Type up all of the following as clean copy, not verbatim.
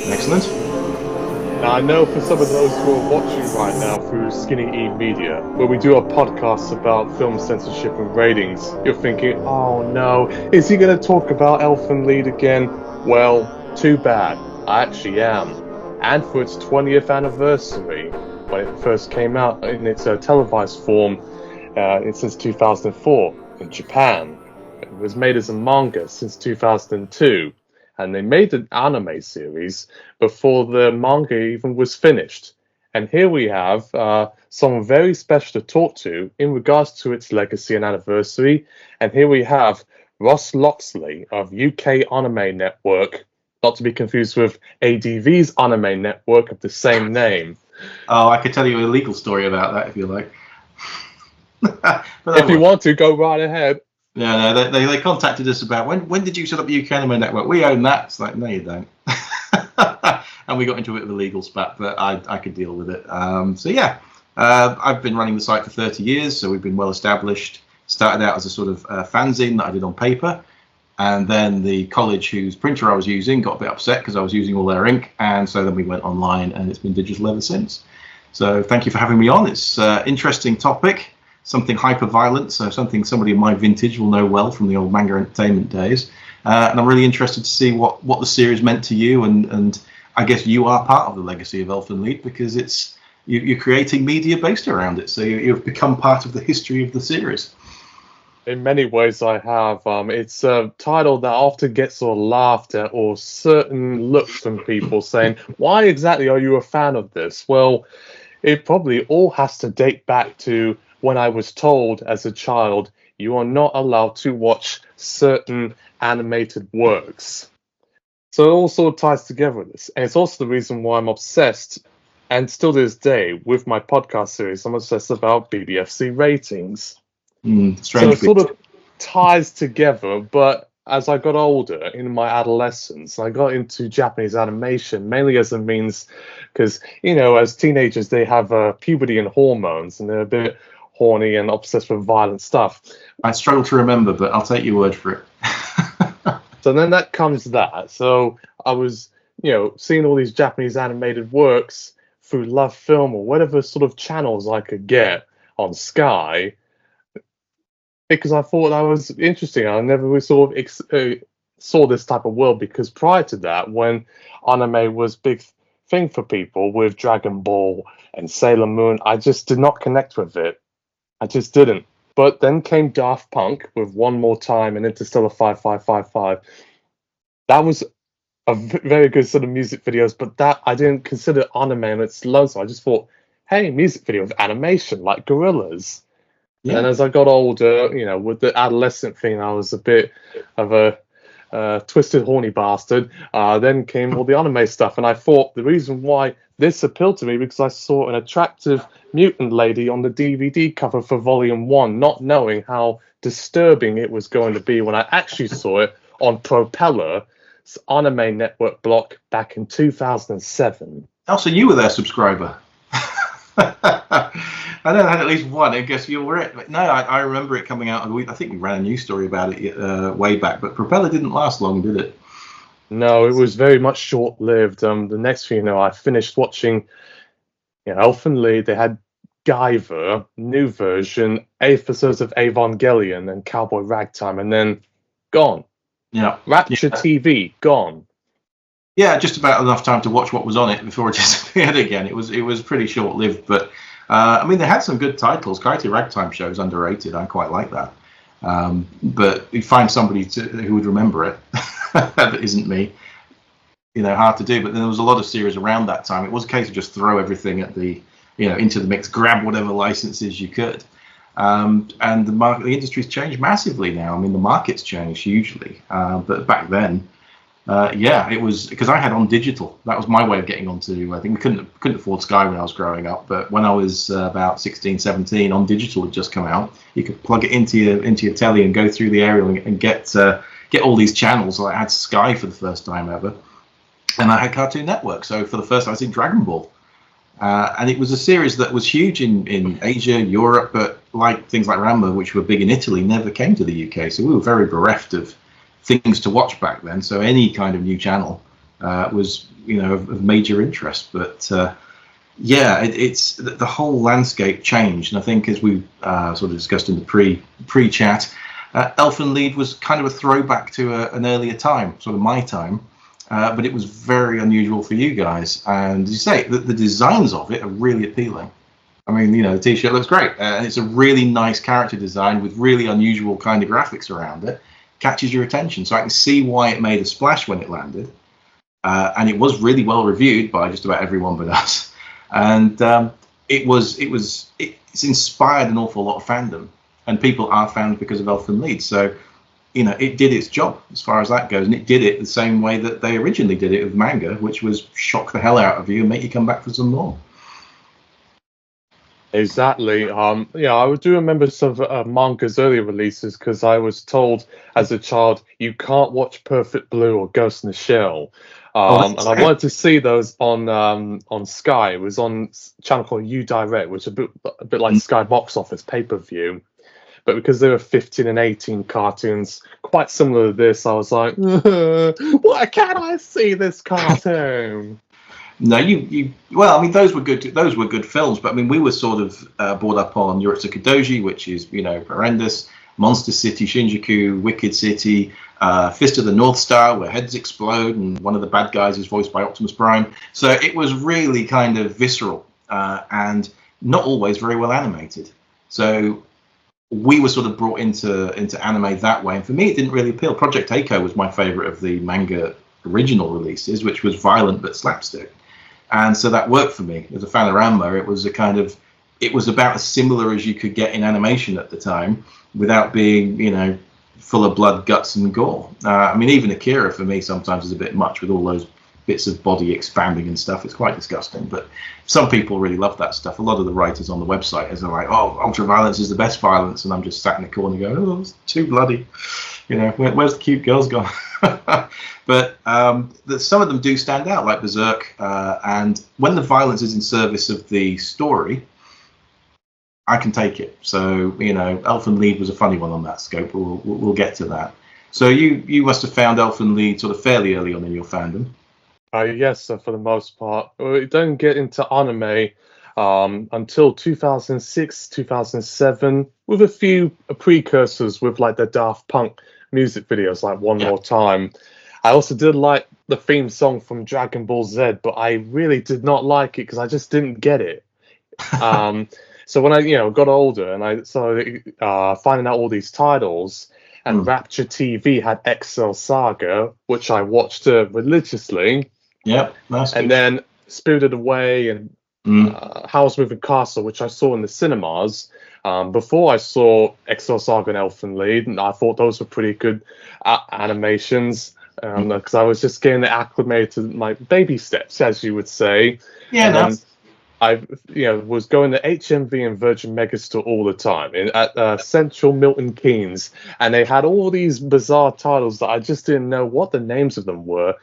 Excellent. Now, I know for some of those who are watching right now through Skinny E Media, where we do a podcast about film censorship and ratings, you're thinking, oh no, is he going to talk about Elfen Lied again? Well, too bad. I actually am. And for its 20th anniversary, when it first came out in its televised form since 2004 in Japan. It was made as a manga since 2002. And they made an anime series before the manga even was finished. And here we have someone very special to talk to in regards to its legacy and anniversary. And here we have Ross Locksley of UK Anime Network, not to be confused with ADV's anime network of the same name. Oh, I could tell you a legal story about that if you like. If you want to, go right ahead. Yeah, no, they contacted us about when did you set up UK Anime Network? We own that. It's like, no, you don't. And we got into a bit of a legal spat, but I could deal with it. So yeah, I've been running the site for 30 years, so we've been well established. Started out as a sort of fanzine that I did on paper, and then the college whose printer I was using got a bit upset because I was using all their ink, and so then we went online, and it's been digital ever since. So thank you for having me on. It's an interesting topic. Something hyper-violent, so something somebody in my vintage will know well from the old manga entertainment days. And I'm really interested to see what the series meant to you, and I guess you are part of the legacy of Elfen Lied because you're creating media based around it, so you've become part of the history of the series. In many ways I have. It's a title that often gets sort of laughed at, or certain looks from people saying, why exactly are you a fan of this? Well, it probably all has to date back to when I was told as a child, you are not allowed to watch certain animated works. So it all sort of ties together with this. And it's also the reason why I'm obsessed, and still to this day, with my podcast series, I'm obsessed about BBFC ratings. So it sort of ties together, but as I got older, in my adolescence, I got into Japanese animation, mainly as a means, because, as teenagers, they have puberty and hormones, and they're a bit horny and obsessed with violent stuff. I struggle to remember, but I'll take your word for it. So then that comes that. So I was, seeing all these Japanese animated works through Love Film or whatever sort of channels I could get on Sky, because I thought that was interesting. I never really sort of saw this type of world, because prior to that, when anime was big thing for people with Dragon Ball and Sailor Moon, I just did not connect with it. I just didn't. But then came Daft Punk with One More Time and Interstellar 5555. That was a very good sort of music videos, but that I didn't consider anime and its low. So I just thought, hey, music video with animation like gorillas. Yeah. And as I got older, with the adolescent thing, I was a bit of a twisted, horny bastard. Then came all the anime stuff, and I thought the reason why this appealed to me because I saw an attractive mutant lady on the DVD cover for Volume 1, not knowing how disturbing it was going to be when I actually saw it on Propeller's Anime Network block back in 2007. Oh, so you were their subscriber. I know I had at least one. I guess you were it. But no, I remember it coming out. I think we ran a news story about it way back. But Propeller didn't last long, did it? No, it was very much short-lived. The next thing you know, I finished watching Elfen Lied. They had Guyver, new version, 8 episodes of Evangelion and Cowboy Ragtime, and then gone. Yeah. Rapture TV, gone. Yeah, just about enough time to watch what was on it before it disappeared again. It was pretty short-lived, but they had some good titles. Kaite Ragtime Show is underrated. I quite like that. But you find somebody who would remember it that isn't me. Hard to do. But then there was a lot of series around that time. It was a case of just throw everything at the, into the mix, grab whatever licenses you could. And the industry's changed massively now. The market's changed hugely. But back then, it was because I had on digital. That was my way of getting onto. I think we couldn't afford Sky when I was growing up. But when I was about 16, 17, on digital had just come out. You could plug it into your telly and go through the aerial and get get all these channels. Like I had Sky for the first time ever, and I had Cartoon Network. So for the first time, I seen Dragon Ball. And it was a series that was huge in Asia, Europe, but like things like Rambo, which were big in Italy, never came to the UK. So we were very bereft of things to watch back then. So any kind of new channel was, of major interest. But yeah, it's the whole landscape changed. And I think, as we sort of discussed in the pre-chat, Elfen Lied was kind of a throwback to an earlier time, sort of my time. But it was very unusual for you guys. And as you say, the designs of it are really appealing. I mean, the T-shirt looks great. And it's a really nice character design with really unusual kind of graphics around it. Catches your attention. So I can see why it made a splash when it landed. And it was really well reviewed by just about everyone but us. And it's inspired an awful lot of fandom. And people are fans because of Elfen Lied. So it did its job as far as that goes, and it did it the same way that they originally did it with manga, which was shock the hell out of you and make you come back for some more. Exactly. I do remember some of manga's earlier releases, because I was told as a child you can't watch Perfect Blue or Ghost in the Shell, and I wanted to see those on Sky. It was on a channel called U Direct, which is a bit like Sky Box Office pay-per-view. But because there were 15 and 18 cartoons quite similar to this, I was like, why can't I see this cartoon? No, well, I mean, those were good. Those were good films, but I mean, we were sort of brought up on Yoritsuka Doji, which is horrendous. Monster City, Shinjuku, Wicked City, Fist of the North Star, where heads explode, and one of the bad guys is voiced by Optimus Prime. So it was really kind of visceral and not always very well animated. So we were sort of brought into anime that way, and for me it didn't really appeal. Project Eiko was my favorite of the manga original releases, which was violent but slapstick, and so that worked for me. As a fan of Rambo, it was about as similar as you could get in animation at the time without being full of blood, guts and gore. I mean, even Akira for me sometimes is a bit much with all those bits of body expanding and stuff. It's quite disgusting, but some people really love that stuff. A lot of the writers on the website are like, oh, ultra violence is the best violence, and I'm just sat in the corner going, oh, it's too bloody, where's the cute girls gone? But some of them do stand out, like Berserk, and when the violence is in service of the story, I can take it. So Elfen Lied was a funny one on that scope, but we'll get to that. So you must have found Elfen Lied sort of fairly early on in your fandom. Yes, for the most part. We don't get into anime until 2006, 2007, with a few precursors with like the Daft Punk music videos, like One More Time. I also did like the theme song from Dragon Ball Z, but I really did not like it because I just didn't get it. So when I got older and I started finding out all these titles, and Rapture TV had Excel Saga, which I watched religiously. Yeah, nice. And then Spirited Away and Howl's Moving Castle, which I saw in the cinemas before I saw Excel Saga and Elfen Lied, and I thought those were pretty good animations because I was just getting acclimated to my baby steps, as you would say. Yeah, and I was going to HMV and Virgin Megastore all the time at Central Milton Keynes, and they had all these bizarre titles that I just didn't know what the names of them were.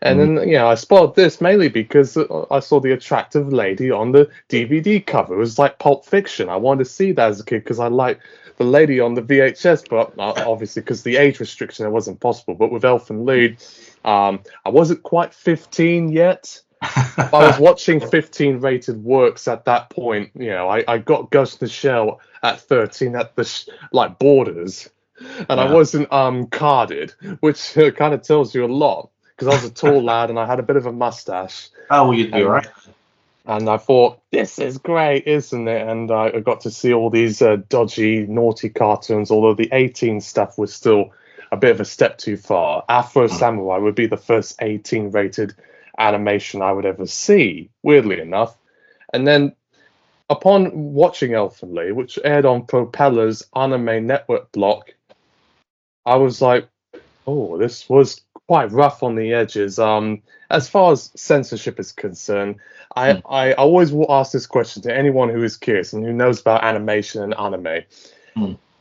And then, I spotted this mainly because I saw the attractive lady on the DVD cover. It was like Pulp Fiction. I wanted to see that as a kid because I liked the lady on the VHS, but obviously because the age restriction, it wasn't possible. But with Elfen Lied, I wasn't quite 15 yet. I was watching 15 rated works at that point. I got Ghost in the Shell at 13 at the Borders, and I wasn't carded, which kind of tells you a lot. Because I was a tall lad and I had a bit of a mustache. Oh, well, you'd be right. And I thought, this is great, isn't it? And I got to see all these dodgy, naughty cartoons, although the 18 stuff was still a bit of a step too far. Afro Samurai would be the first 18-rated animation I would ever see, weirdly enough. And then, upon watching Elfen Lied, which aired on Propeller's Anime Network block, I was like, oh, this was quite rough on the edges. As far as censorship is concerned, I always will ask this question to anyone who is curious and who knows about animation and anime.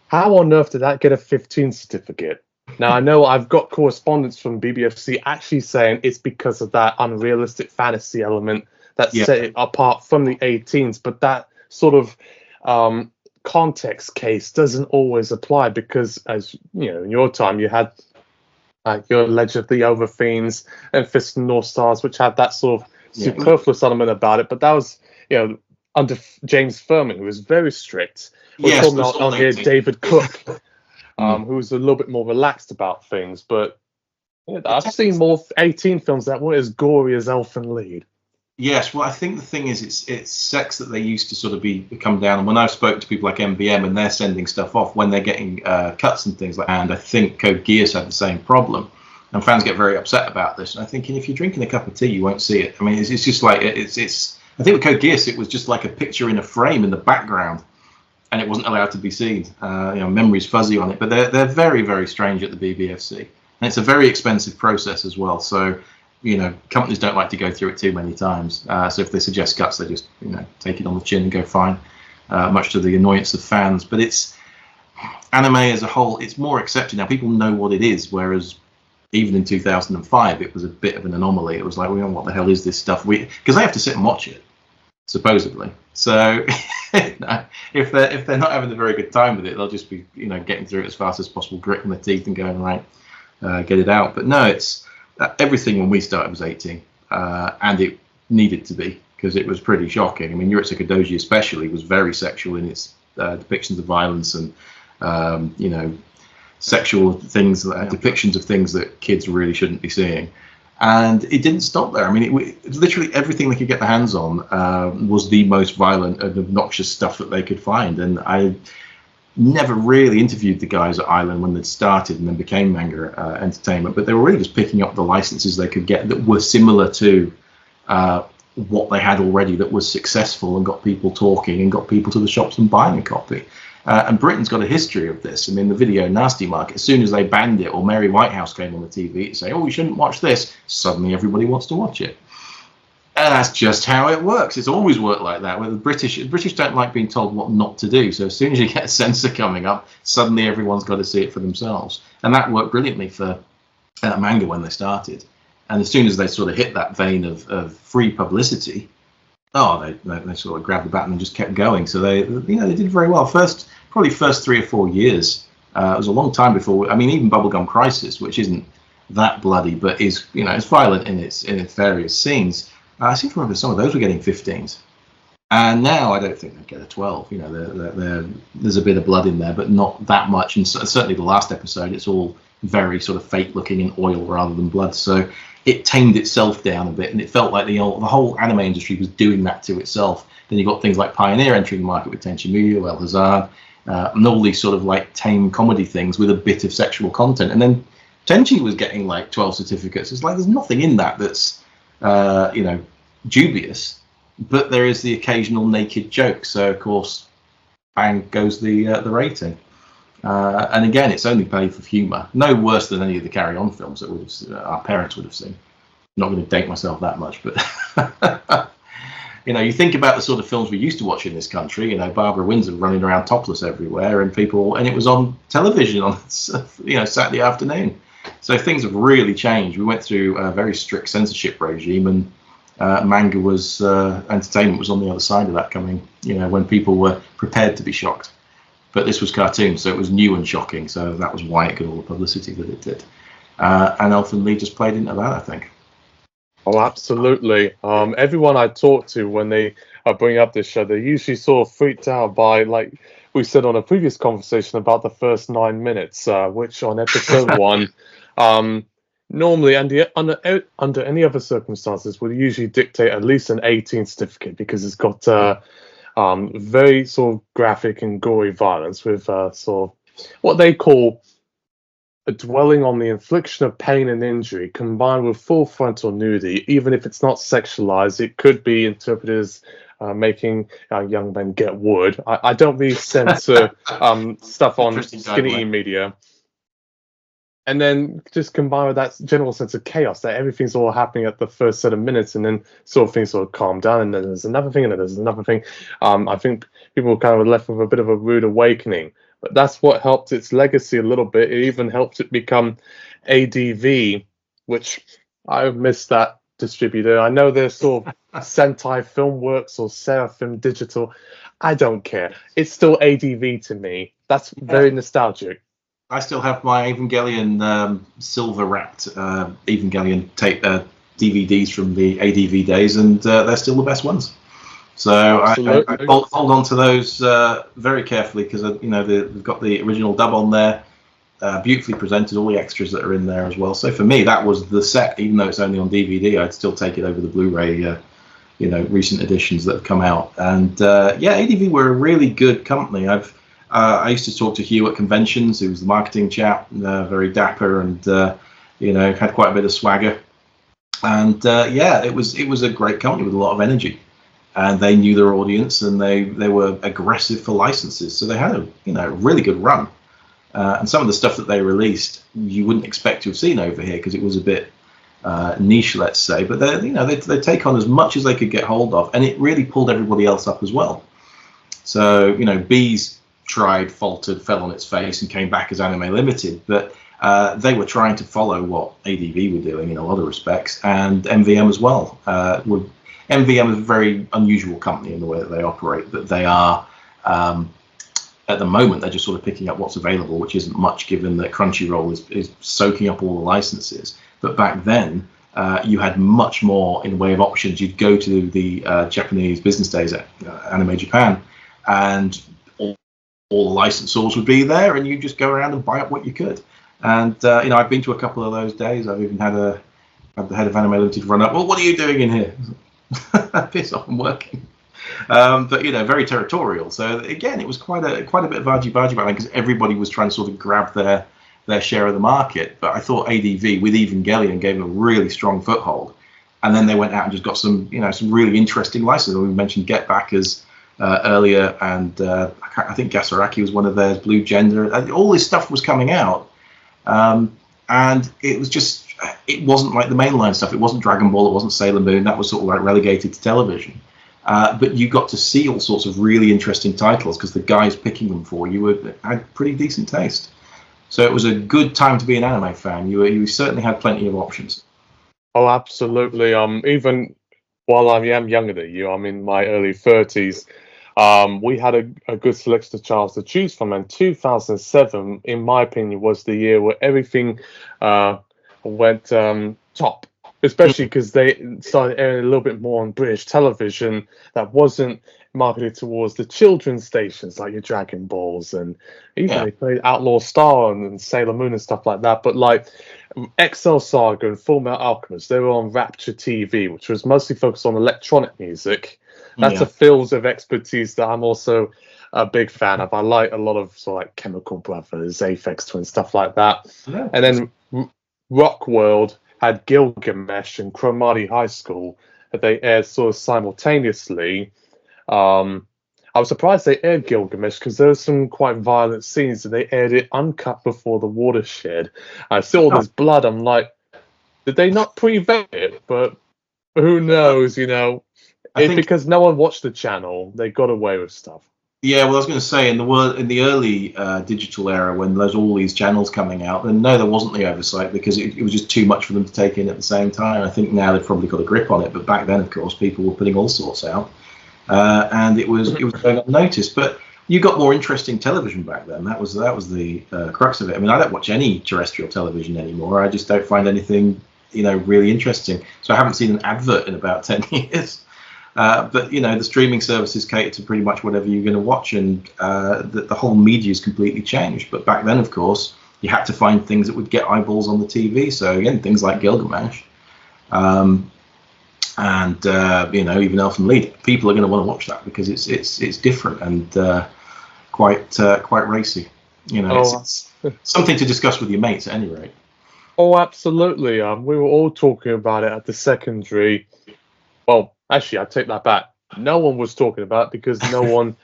How on earth did that get a 15 certificate? Now, I know I've got correspondence from BBFC actually saying it's because of that unrealistic fantasy element that Yeah. set it apart from the 18s, but that sort of context case doesn't always apply because, as you know, in your time, you had your Legend of the Overfiends and Fist of the North Stars, which had that sort of Yeah. superfluous element about it, but that was, you know, under James Furman, who was very strict. We're Yes, talking it was about all on here 18. David Cook, Mm. who was a little bit more relaxed about things, but yeah, I've seen more 18 films that weren't as gory as Elfen Lied. Yes, well, I think the thing is, it's sex that they used to sort of come down. And when I've spoken to people like MBM and they're sending stuff off when they're getting cuts and things like that, and I think Code Geass had the same problem. And fans get very upset about this. And I'm thinking, if you're drinking a cup of tea, you won't see it. I mean, it's just like it's. I think with Code Geass, it was just like a picture in a frame in the background, and it wasn't allowed to be seen. Memory's fuzzy on it, but they're very, very strange at the BBFC, and it's a very expensive process as well. So, companies don't like to go through it too many times. So if they suggest cuts, they just take it on the chin and go fine, much to the annoyance of fans. But it's anime as a whole, it's more accepted now. People know what it is, whereas even in 2005, it was a bit of an anomaly. It was like, what the hell is this stuff? Because they have to sit and watch it, supposedly. So if they're not having a very good time with it, they'll just be getting through it as fast as possible, gritting their teeth and going right, get it out. But no, it's everything when we started was 18, and it needed to be because it was pretty shocking. I mean, Yuritsu Kadoji especially was very sexual in its depictions of violence and sexual things, depictions of things that kids really shouldn't be seeing. And it didn't stop there. I mean, it literally everything they could get their hands on was the most violent and obnoxious stuff that they could find. And I never really interviewed the guys at Island when they'd started and then became Manga Entertainment, but they were really just picking up the licenses they could get that were similar to what they had already, that was successful and got people talking and got people to the shops and buying a copy. And Britain's got a history of this. I mean, the video nasty market, as soon as they banned it or Mary Whitehouse came on the TV to say, oh, you shouldn't watch this, suddenly everybody wants to watch it. And that's just how it works. It's always worked like that. Where the British don't like being told what not to do. So as soon as you get a censor coming up, suddenly everyone's got to see it for themselves. And that worked brilliantly for manga when they started. And as soon as they sort of hit that vein of free publicity, they sort of grabbed the baton and just kept going. So they did very well. Probably first 3 or 4 years. It was a long time before. I mean, even Bubblegum Crisis, which isn't that bloody, but is it's violent in its various scenes. I seem to remember some of those were getting 15s, and now I don't think they'd get a 12. There's a bit of blood in there, but not that much. And certainly the last episode, it's all very sort of fake looking in oil rather than blood. So it tamed itself down a bit, and it felt like the whole anime industry was doing that to itself. Then you got things like Pioneer entering the market with Tenchi Muyo, El Hazard, and all these sort of like tame comedy things with a bit of sexual content. And then Tenchi was getting like 12 certificates. It's like there's nothing in that that's dubious, but there is the occasional naked joke. So of course, bang goes the rating. And again, it's only paid for humour. No worse than any of the Carry On films that our parents would have seen. I'm not going to date myself that much, but you think about the sort of films we used to watch in this country. Barbara Windsor running around topless everywhere, and it was on television on Saturday afternoon. So things have really changed. We went through a very strict censorship regime, and manga was entertainment was on the other side of that coming. When people were prepared to be shocked. But this was cartoon, so it was new and shocking. So that was why it got all the publicity that it did. And Elfen Lied just played into that, I think. Oh, absolutely. Everyone I talk to when they bring up this show, they're usually sort of freaked out by, like we said on a previous conversation about the first 9 minutes, which on episode 1, normally under any other circumstances would usually dictate at least an 18 certificate because it's got very sort of graphic and gory violence with sort of what they call a dwelling on the infliction of pain and injury combined with full frontal nudity. Even if it's not sexualized, it could be interpreted as making young men get wood. I don't really censor stuff on skinny media. And then just combined with that general sense of chaos, that everything's all happening at the first set of minutes, and then sort of things sort of calm down, and then there's another thing, and then there's another thing. I think people were kind of left with a bit of a rude awakening But that's what helped its legacy a little bit. It even helped it become ADV, which I miss that distributor. I know they're sort of Sentai Filmworks or Seraphim Digital. I don't care. It's still ADV to me. That's very nostalgic. I still have my Evangelion silver wrapped Evangelion tape DVDs from the ADV days, and they're still the best ones. So I hold on to those very carefully because they've got the original dub on there, beautifully presented, all the extras that are in there as well. So for me, that was the set. Even though it's only on DVD, I'd still take it over the Blu-ray. Recent editions that have come out. And ADV were a really good company. I used to talk to Hugh at conventions. He was the marketing chap, very dapper, and had quite a bit of swagger. And it was a great company with a lot of energy. And they knew their audience, and they were aggressive for licenses. So they had a really good run. And some of the stuff that they released, you wouldn't expect to have seen over here because it was a bit niche, let's say. But they take on as much as they could get hold of, and it really pulled everybody else up as well. So Bees tried, faltered, fell on its face, and came back as Anime Limited, but they were trying to follow what ADV were doing in a lot of respects, and MVM as well. MVM is a very unusual company in the way that they operate, but they are, at the moment, they're just sort of picking up what's available, which isn't much given that Crunchyroll is soaking up all the licenses. But back then, you had much more in the way of options. You'd go to the Japanese business days at Anime Japan, and all the licensors would be there, and you'd just go around and buy up what you could. And I've been to a couple of those days. I've even had the head of Anime Limited run up. Well, what are you doing in here? Piss off, I'm working. But very territorial. So again, it was quite a bit of argy-bargy back then because everybody was trying to sort of grab their share of the market. But I thought ADV with Evangelion gave them a really strong foothold, and then they went out and just got some really interesting licenses. We mentioned Get Backers earlier, and I think Gasaraki was one of theirs. Blue Gender, all this stuff was coming out, and it wasn't like the mainline stuff. It wasn't Dragon Ball, it wasn't Sailor Moon. That was sort of like relegated to television. But you got to see all sorts of really interesting titles because the guys picking them for you had pretty decent taste. So it was a good time to be an anime fan. You certainly had plenty of options. Oh, absolutely. Even while I am younger than you, I'm in my early 30s. We had a good selection of channels to choose from, and 2007, in my opinion, was the year where everything went top. Especially because they started airing a little bit more on British television that wasn't marketed towards the children's stations like your Dragon Balls, and even they played Outlaw Star and Sailor Moon and stuff like that. But like XL Saga and Fullmetal Alchemist, they were on Rapture TV, which was mostly focused on electronic music. That's a field of expertise that I'm also a big fan of. I like a lot of sort of like Chemical Brothers, Aphex Twin, stuff like that. Yeah. And then Rock World had Gilgamesh and Cromartie High School that they aired sort of simultaneously. I was surprised they aired Gilgamesh because there were some quite violent scenes, and they aired it uncut before the watershed. I saw all this blood. I'm like, did they not pre-vet it? But who knows, because no one watched the channel, they got away with stuff. Yeah, well, I was going to say in the early digital era when there's all these channels coming out, then no, there wasn't the oversight because it was just too much for them to take in at the same time. I think now they've probably got a grip on it, but back then, of course, people were putting all sorts out, and it was going unnoticed. But you got more interesting television back then. That was the crux of it. I mean, I don't watch any terrestrial television anymore. I just don't find anything really interesting. So I haven't seen an advert in about 10 years. But the streaming services cater to pretty much whatever you're going to watch, and the whole media's completely changed. But back then, of course, you had to find things that would get eyeballs on the TV. So again, things like Gilgamesh, and even Elfen Lied. People are going to want to watch that because it's different and quite racy. It's something to discuss with your mates at any rate. Oh, absolutely. We were all talking about it at the secondary. Well, actually, I take that back. No one was talking about it because no one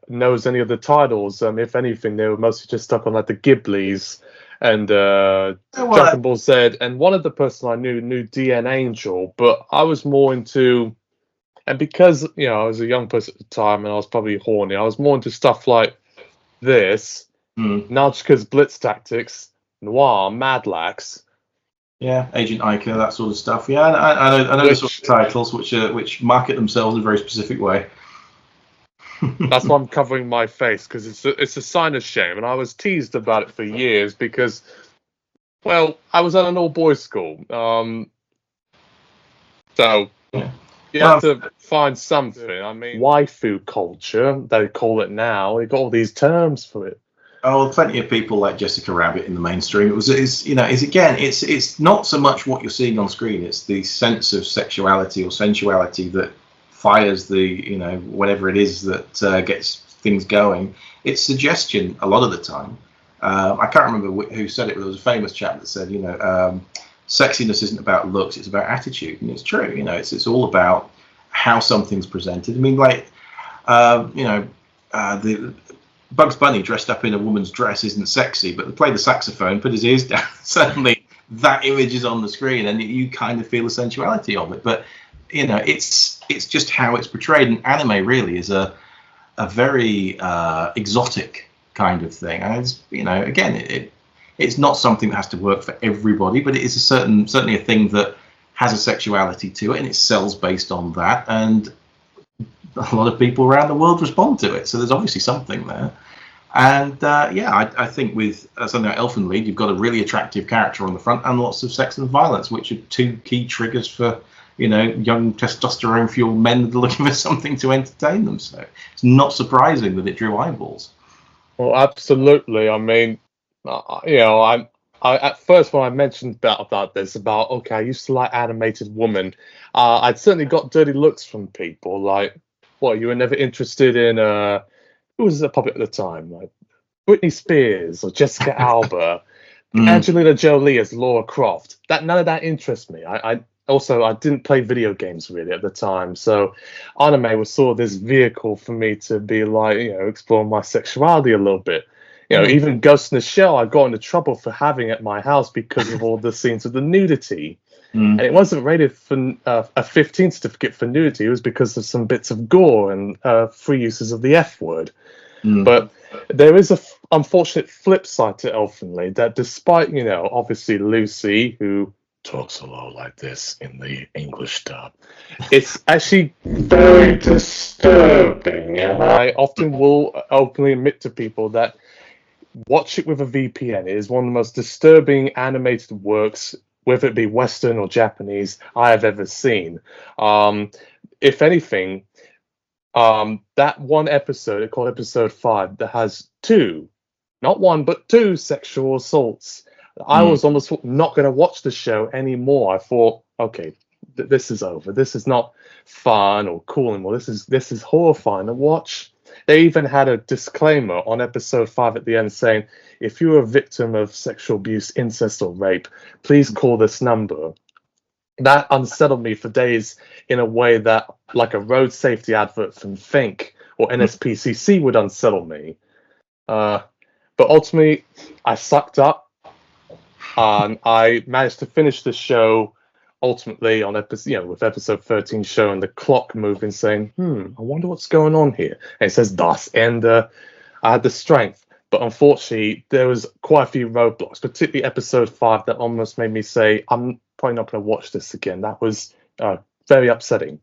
knows any of the titles. If anything, they were mostly just stuck on like the Ghiblis and Dragon Ball Z. And one of the person I knew DN Angel, but I was more into, and because I was a young person at the time and I was probably horny, I was more into stuff like this, Mm. Nausica's Blitz Tactics, Noir, Madlax. Yeah, Agent Ica, that sort of stuff. Yeah, I know the sort of titles which market themselves in a very specific way. That's why I'm covering my face, because it's a sign of shame, and I was teased about it for years because, well, I was at an all-boys school, so Yeah. you have to find something. I mean, waifu culture, they call it now. They've got all these terms for it. Oh, plenty of people like Jessica Rabbit in the mainstream. It's not so much what you're seeing on screen; it's the sense of sexuality or sensuality that fires the, whatever it is that gets things going. It's suggestion a lot of the time. I can't remember who said it, but there was a famous chap that said, sexiness isn't about looks; it's about attitude, and it's true. It's all about how something's presented. I mean, the Bugs Bunny dressed up in a woman's dress isn't sexy, but to play the saxophone, put his ears down, suddenly that image is on the screen, and you kind of feel the sensuality of it. But it's just how it's portrayed. And anime really is a very exotic kind of thing. And it's not something that has to work for everybody, but it is certainly a thing that has a sexuality to it, and it sells based on that. And a lot of people around the world respond to it, so there's obviously something there. And I think with something like Elfen Lied, you've got a really attractive character on the front and lots of sex and violence, which are two key triggers for young testosterone fueled men that are looking for something to entertain them. So it's not surprising that it drew eyeballs. Well, absolutely. I mean, I at first when I mentioned about this, okay, I used to like animated women, I'd certainly got dirty looks from people like, what, you were never interested in who was the puppet at the time, like Britney Spears or Jessica Alba, Angelina Jolie as Laura Croft. None of that interests me. I didn't play video games really at the time, so anime was sort of this vehicle for me to be like, explore my sexuality a little bit. Even Ghost in the Shell, I got into trouble for having at my house because of all the scenes of the nudity. And it wasn't rated for a 15 certificate for nudity. It was because of some bits of gore and free uses of the F word. But there is a unfortunate flip side to Elfen Lied, that despite, obviously Lucy, who talks a lot like this in the English dub, it's actually very disturbing. And I often will openly admit to people that watch it with a VPN. It is one of the most disturbing animated works, whether it be Western or Japanese, I have ever seen. If anything, that one episode, called episode 5, that has 2, not 1, but 2 sexual assaults. I was almost not going to watch the show anymore. I thought, okay, this is over. This is not fun or cool anymore. This is horrifying to watch. They even had a disclaimer on episode 5 at the end saying, if you're a victim of sexual abuse, incest, or rape, please call this number. That unsettled me for days in a way that, like a road safety advert from Think or NSPCC would unsettle me. But ultimately, I sucked up, and I managed to finish the show ultimately on with episode 13 showing the clock moving, saying, I wonder what's going on here. And it says Das Ende. I had the strength, but unfortunately there was quite a few roadblocks, particularly episode 5, that almost made me say, I'm probably not going to watch this again. That was very upsetting.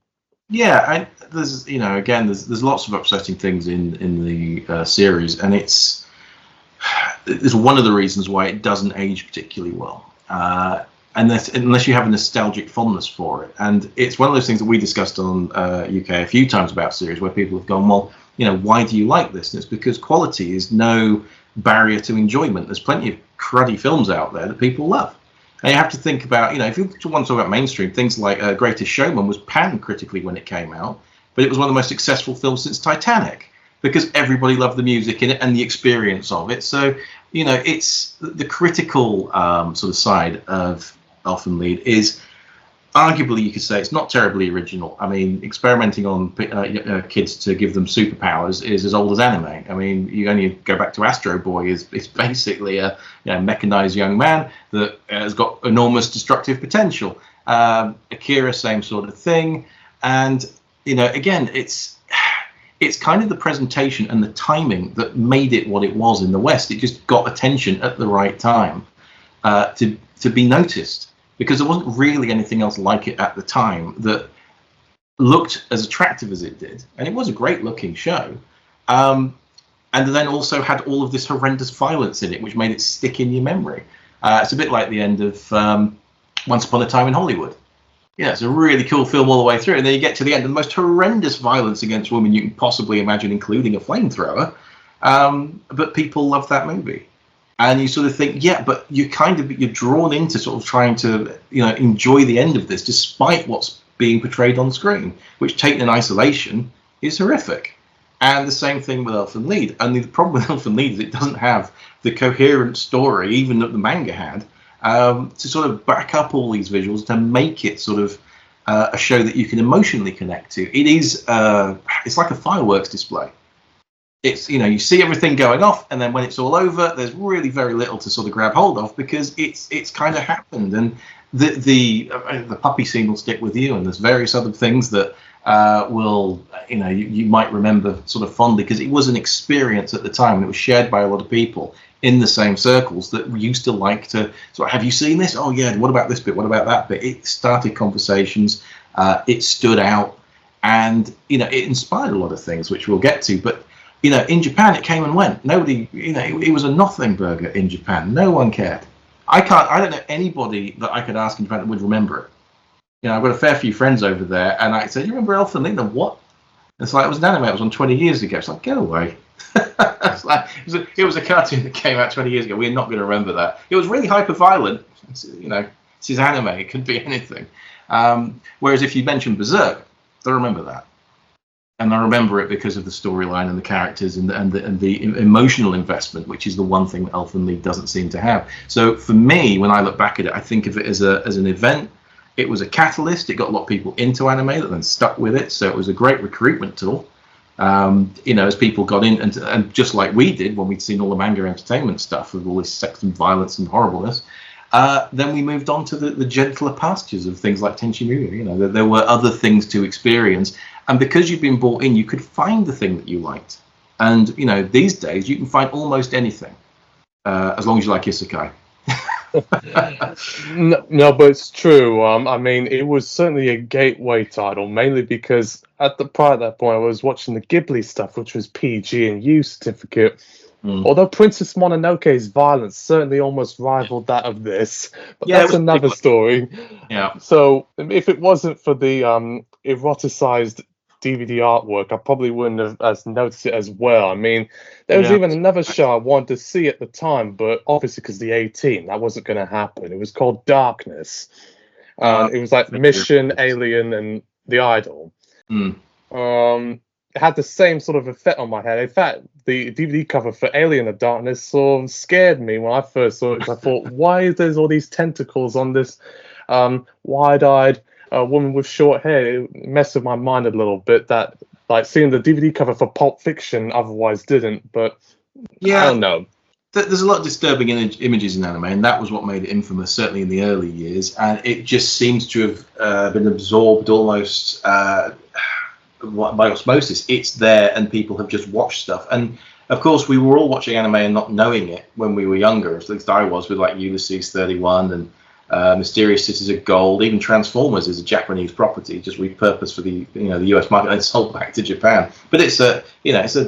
Yeah, there's there's lots of upsetting things in the series, and it's one of the reasons why it doesn't age particularly well. Unless you have a nostalgic fondness for it. And it's one of those things that we discussed on UK a few times about series, where people have gone, well, why do you like this? And it's because quality is no barrier to enjoyment. There's plenty of cruddy films out there that people love. And you have to think about, if you want to talk about mainstream, things like Greatest Showman was panned critically when it came out, but it was one of the most successful films since Titanic, because everybody loved the music in it and the experience of it. So, it's the critical sort of side of Elfen Lied is arguably, you could say, it's not terribly original. I mean, experimenting on kids to give them superpowers is as old as anime. I mean, you only go back to Astro Boy, is basically a mechanized young man that has got enormous destructive potential. Akira, same sort of thing. And again, it's kind of the presentation and the timing that made it what it was in the West. It just got attention at the right time to be noticed, because there wasn't really anything else like it at the time that looked as attractive as it did, and it was a great looking show, and then also had all of this horrendous violence in it, which made it stick in your memory. It's a bit like the end of Once Upon a Time in Hollywood. Yeah, it's a really cool film all the way through, and then you get to the end, and the most horrendous violence against women you can possibly imagine, including a flamethrower, but people love that movie. And you sort of think, yeah, but you're drawn into sort of trying to, enjoy the end of this, despite what's being portrayed on screen, which taken in isolation is horrific. And the same thing with Elfen Lied. And the problem with Elfen Lied is it doesn't have the coherent story, even that the manga had, to sort of back up all these visuals to make it sort of a show that you can emotionally connect to. It is, it's like a fireworks display. It's, you see everything going off, and then when it's all over, there's really very little to sort of grab hold of, because it's kind of happened. And the puppy scene will stick with you, and there's various other things that will, you might remember sort of fondly, because it was an experience at the time, and it was shared by a lot of people in the same circles that used to like to sort of, have you seen this? Oh yeah, what about this bit? What about that bit? It started conversations, it stood out, and it inspired a lot of things, which we'll get to. But in Japan, it came and went. Nobody, it was a nothing burger in Japan. No one cared. I don't know anybody that I could ask in Japan that would remember it. I've got a fair few friends over there, and I said, "You remember Elfen Lied?" What? It's like, it was an anime. It was on 20 years ago. It's like, get away. It's like, it was a cartoon that came out 20 years ago. We're not going to remember that. It was really hyper violent. This is anime. It could be anything. Whereas if you mention Berserk, they'll remember that. And I remember it because of the storyline and the characters and the emotional investment, which is the one thing that Elfen Lied doesn't seem to have. So for me, when I look back at it, I think of it as an event. It was a catalyst. It got a lot of people into anime that then stuck with it. So it was a great recruitment tool. As people got in, and just like we did when we'd seen all the manga entertainment stuff with all this sex and violence and horribleness, then we moved on to the gentler pastures of things like Tenchi Muyo. There were other things to experience. And because you've been brought in, you could find the thing that you liked. And, these days you can find almost anything, as long as you like isekai. No, but it's true. I mean, it was certainly a gateway title, mainly because prior to that point, I was watching the Ghibli stuff, which was PG and U certificate. Although Princess Mononoke's violence certainly almost rivaled that of this, but that's another story. Yeah. So if it wasn't for the eroticized DVD artwork, I probably wouldn't have noticed it as well. I mean, there was even another show I wanted to see at the time, but obviously because the 18, that wasn't going to happen. It was called Darkness. It was like Mission, Alien, and The Idol. It had the same sort of effect on my head. In fact, the DVD cover for Alien of Darkness sort of scared me when I first saw it, because I thought, why is there all these tentacles on this wide-eyed woman with short hair? It messed with my mind a little bit, that like seeing the DVD cover for Pulp Fiction otherwise didn't, but I don't know. There's a lot of disturbing images in anime, and that was what made it infamous, certainly in the early years, and it just seems to have been absorbed almost by osmosis. It's there, and people have just watched stuff. And of course, we were all watching anime and not knowing it when we were younger, at least I was, with like Ulysses 31 and Mysterious Cities of Gold. Even Transformers is a Japanese property, just repurposed for the the US market and sold back to Japan. But it's a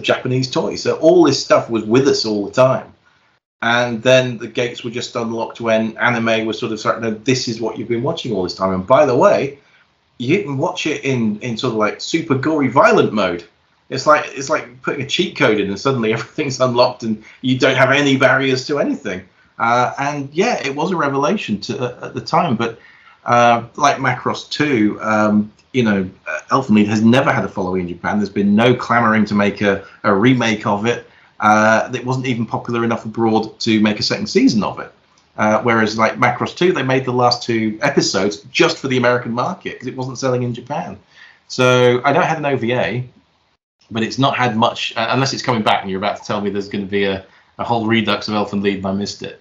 Japanese toy. So all this stuff was with us all the time. And then the gates were just unlocked when anime was sort of starting. No, this is what you've been watching all this time. And by the way, you can watch it in sort of like super gory violent mode. It's like putting a cheat code in, and suddenly everything's unlocked, and you don't have any barriers to anything. And yeah, it was a revelation at the time. But like Macross 2, Elfen Lied has never had a following in Japan. There's been no clamoring to make a remake of it. It wasn't even popular enough abroad to make a second season of it. Whereas like Macross 2, they made the last 2 episodes just for the American market because it wasn't selling in Japan. So I know it had an OVA, but it's not had much, unless it's coming back and you're about to tell me there's going to be a whole redux of Elfen Lied and I missed it.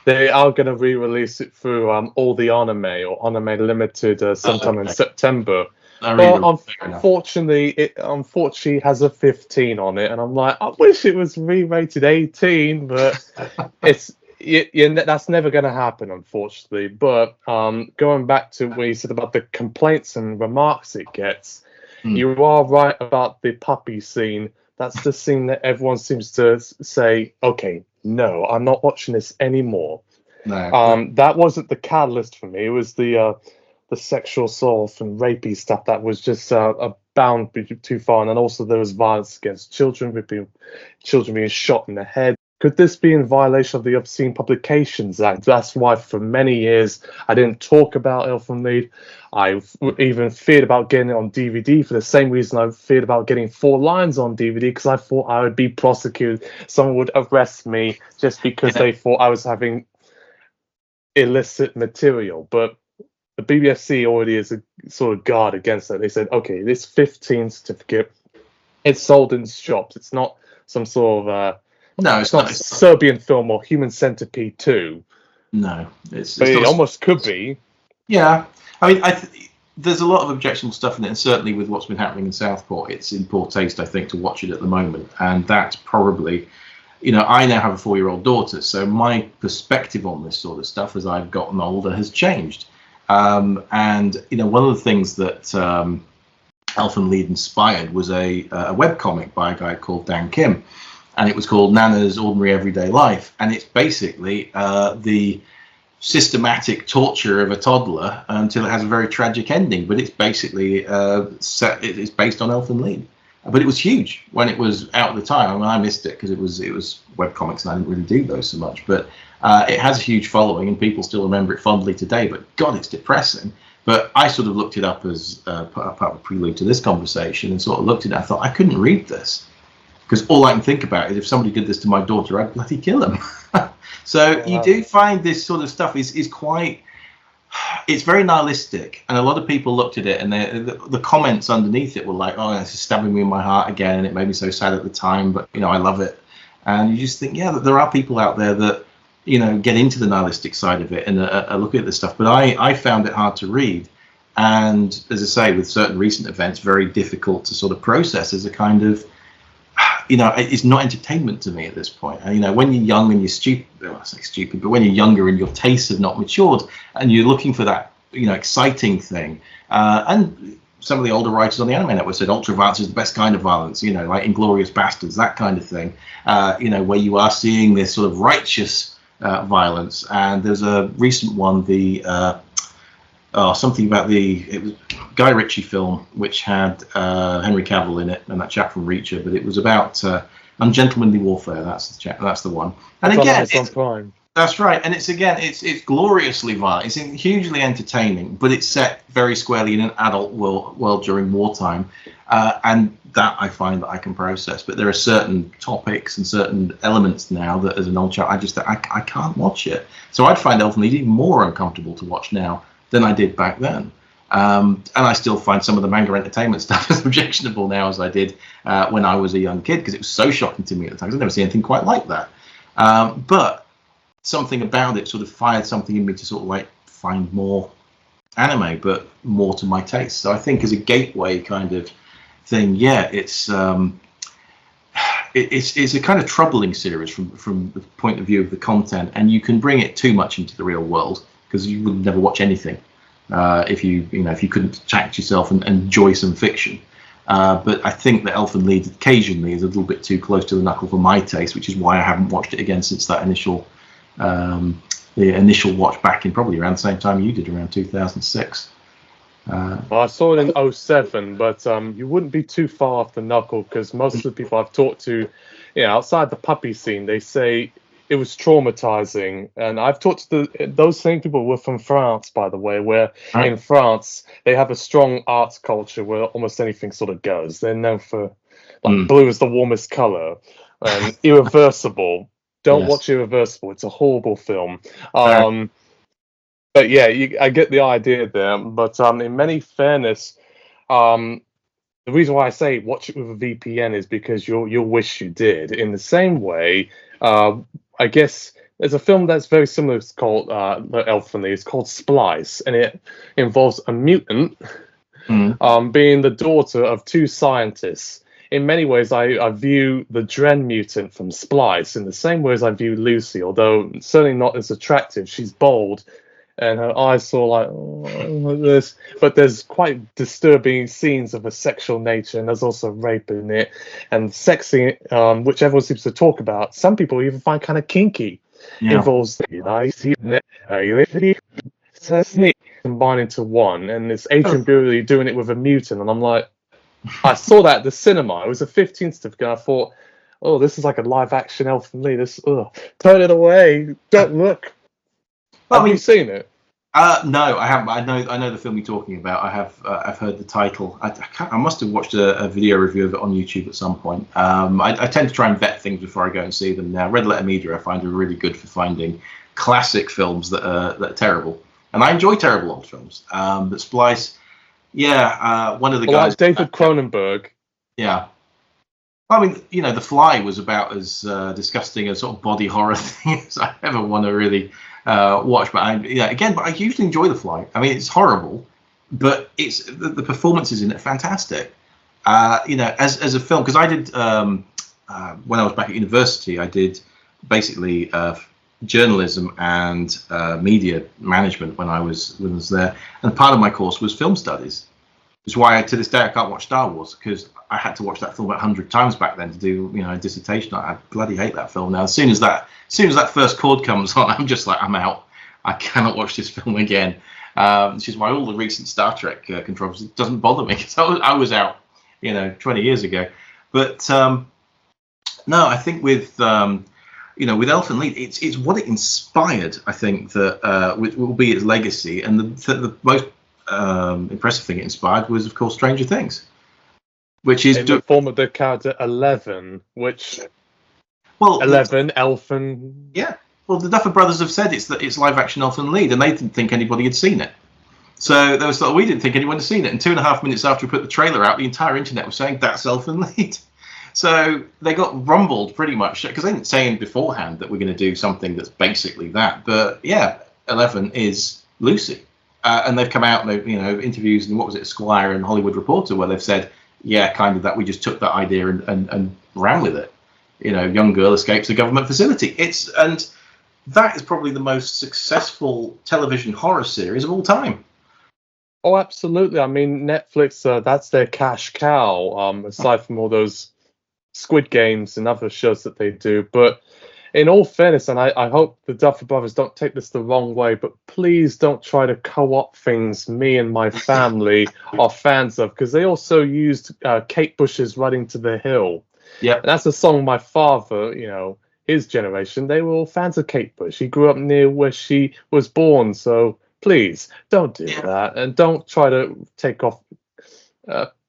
They are going to re-release it through All the Anime or Anime Limited sometime in September. But unfortunately, it has a 15 on it, and I'm like, I wish it was re-rated 18, but that's never going to happen, unfortunately. But going back to what you said about the complaints and remarks it gets, you are right about the puppy scene. That's the scene that everyone seems to say, okay, no, I'm not watching this anymore. No. That wasn't the catalyst for me. It was the sexual assault and rapey stuff that was just bound too far. And then also there was violence against children, children being shot in the head. Could this be in violation of the Obscene Publications Act? That's why for many years I didn't talk about Elfen Lied. I even feared about getting it on DVD for the same reason I feared about getting 4 Lines on DVD, because I thought I would be prosecuted. Someone would arrest me just because they thought I was having illicit material. But the BBFC already is a sort of guard against that. They said, okay, this 15 certificate, it's sold in shops. It's not some sort of no, it's not Serbian film or Human Centipede 2. No, but it almost could be. Yeah, I mean, there's a lot of objectionable stuff in it, and certainly with what's been happening in Southport, it's in poor taste, I think, to watch it at the moment. And that's probably, I now have a 4-year-old daughter, so my perspective on this sort of stuff as I've gotten older has changed. And one of the things that Elfen Lied inspired was a webcomic by a guy called Dan Kim. And it was called Nana's Ordinary Everyday Life. And it's basically the systematic torture of a toddler until it has a very tragic ending. But it's basically it's based on Elfen Lied. But it was huge when it was out at the time. I mean, I missed it because it was webcomics and I didn't really do those so much. But it has a huge following and people still remember it fondly today. But God, it's depressing. But I sort of looked it up as part of a prelude to this conversation and sort of looked at it. I thought, I couldn't read this. Because all I can think about is if somebody did this to my daughter, I'd bloody kill them. So you do find this sort of stuff is quite, it's very nihilistic. And a lot of people looked at it and the comments underneath it were like, oh, this is stabbing me in my heart again. And it made me so sad at the time, but, I love it. And you just think, yeah, that there are people out there that, get into the nihilistic side of it and look at this stuff. But I found it hard to read. And as I say, with certain recent events, very difficult to sort of process as a kind of, it's not entertainment to me at this point. And, when you're young and you're stupid, well, I say stupid, but when you're younger and your tastes have not matured and you're looking for that, exciting thing. And some of the older writers on the Anime Network said ultra-violence is the best kind of violence, like Inglourious Bastards, that kind of thing, where you are seeing this sort of righteous violence. And there's a recent one, something about it was Guy Ritchie film, which had Henry Cavill in it and that chap from Reacher, but it was about ungentlemanly warfare. That's the one. And again, that's right. And it's gloriously violent. It's hugely entertaining, but it's set very squarely in an adult world during wartime, and that I find that I can process. But there are certain topics and certain elements now that, as an old chap, I can't watch it. So I'd find Elfen Lied even more uncomfortable to watch now than I did back then. And I still find some of the manga entertainment stuff as objectionable now as I did when I was a young kid, because it was so shocking to me at the time. I've never seen anything quite like that. But something about it sort of fired something in me to sort of like find more anime, but more to my taste. So I think as a gateway kind of thing, yeah, it's a kind of troubling series from the point of view of the content, and you can bring it too much into the real world, because you would never watch anything if you couldn't tact yourself and enjoy some fiction. But I think that Elfen Lied occasionally is a little bit too close to the knuckle for my taste, which is why I haven't watched it again since that initial watch back in probably around the same time you did, around 2006. Well, I saw it in 2007, but you wouldn't be too far off the knuckle, because most of the people I've talked to, outside the puppy scene, they say it was traumatizing. And I've talked to those same people were from France, by the way, where in France they have a strong arts culture where almost anything sort of goes. They're known for blue is the warmest color, and Irreversible. Don't watch Irreversible; it's a horrible film. But yeah, I get the idea there. But in many fairness, the reason why I say watch it with a VPN is because you'll wish you did. In the same way, I guess there's a film that's very similar. It's called Elfen Lied. It's called Splice, and it involves a mutant Being the daughter of two scientists. In many ways, I view the Dren mutant from Splice in the same way as I view Lucy, although certainly not as attractive. She's bold, and her eyes sort of like this. But there's quite disturbing scenes of a sexual nature, and there's also rape in it, and sexy, which everyone seems to talk about. Some people even find kind of kinky. Involves combined into one, and it's Adrian Brody doing it with a mutant, and I'm like, I saw that at the cinema. It was a 15 certificate. I thought, oh, this is like a live action Elfen Lied. This, turn it away. Don't look. Have you seen it? No, I haven't. I know the film you're talking about. I've heard the title. I must have watched a video review of it on YouTube at some point. I tend to try and vet things before I go and see them. Now, Red Letter Media I find are really good for finding classic films that are terrible, and I enjoy terrible old films. But Splice. Yeah, one of the guys... Like David Cronenberg. Yeah. I mean, The Fly was about as disgusting a sort of body horror thing as I ever want to really watch. But I usually enjoy The Fly. I mean, it's horrible, but it's the performances in it are fantastic. As a film, because I did, when I was back at university, I did basically journalism and media management when I was there, and part of my course was film studies. It's why to this day I can't watch Star Wars, because I had to watch that film about 100 times back then to do a dissertation. I bloody hate that film now. As soon as that first chord comes on, I'm just like, I'm out. I cannot watch this film again. Which is why all the recent Star Trek controversy doesn't bother me, because I was out 20 years ago. But no, I think with with Elfen Lied, it's what it inspired. I think that which will be its legacy, and the most impressive thing it inspired was, of course, Stranger Things, which is in the form of the character 11, which 11 Elfen. Yeah, well, the Duffer Brothers have said it's live action Elfen Lied, and they didn't think anybody had seen it. So they were we didn't think anyone had seen it, and 2.5 minutes after we put the trailer out, the entire internet was saying that's Elfen Lied. So they got rumbled pretty much, because they didn't say beforehand that we're going to do something that's basically that. But yeah, 11 is Lucy. And they've come out, interviews in, Esquire and Hollywood Reporter, where they've said, yeah, kind of that we just took that idea and ran with it. Young girl escapes a government facility. And that is probably the most successful television horror series of all time. Oh, absolutely. I mean, Netflix, that's their cash cow, aside from all those Squid Games and other shows that they do. But in all fairness, and I hope the Duffer Brothers don't take this the wrong way, but please don't try to co-opt things me and my family are fans of, because they also used Kate Bush's Running to the Hill. Yeah, that's a song my father, his generation, they were all fans of Kate Bush. He grew up near where she was born, so please don't do that, and don't try to take off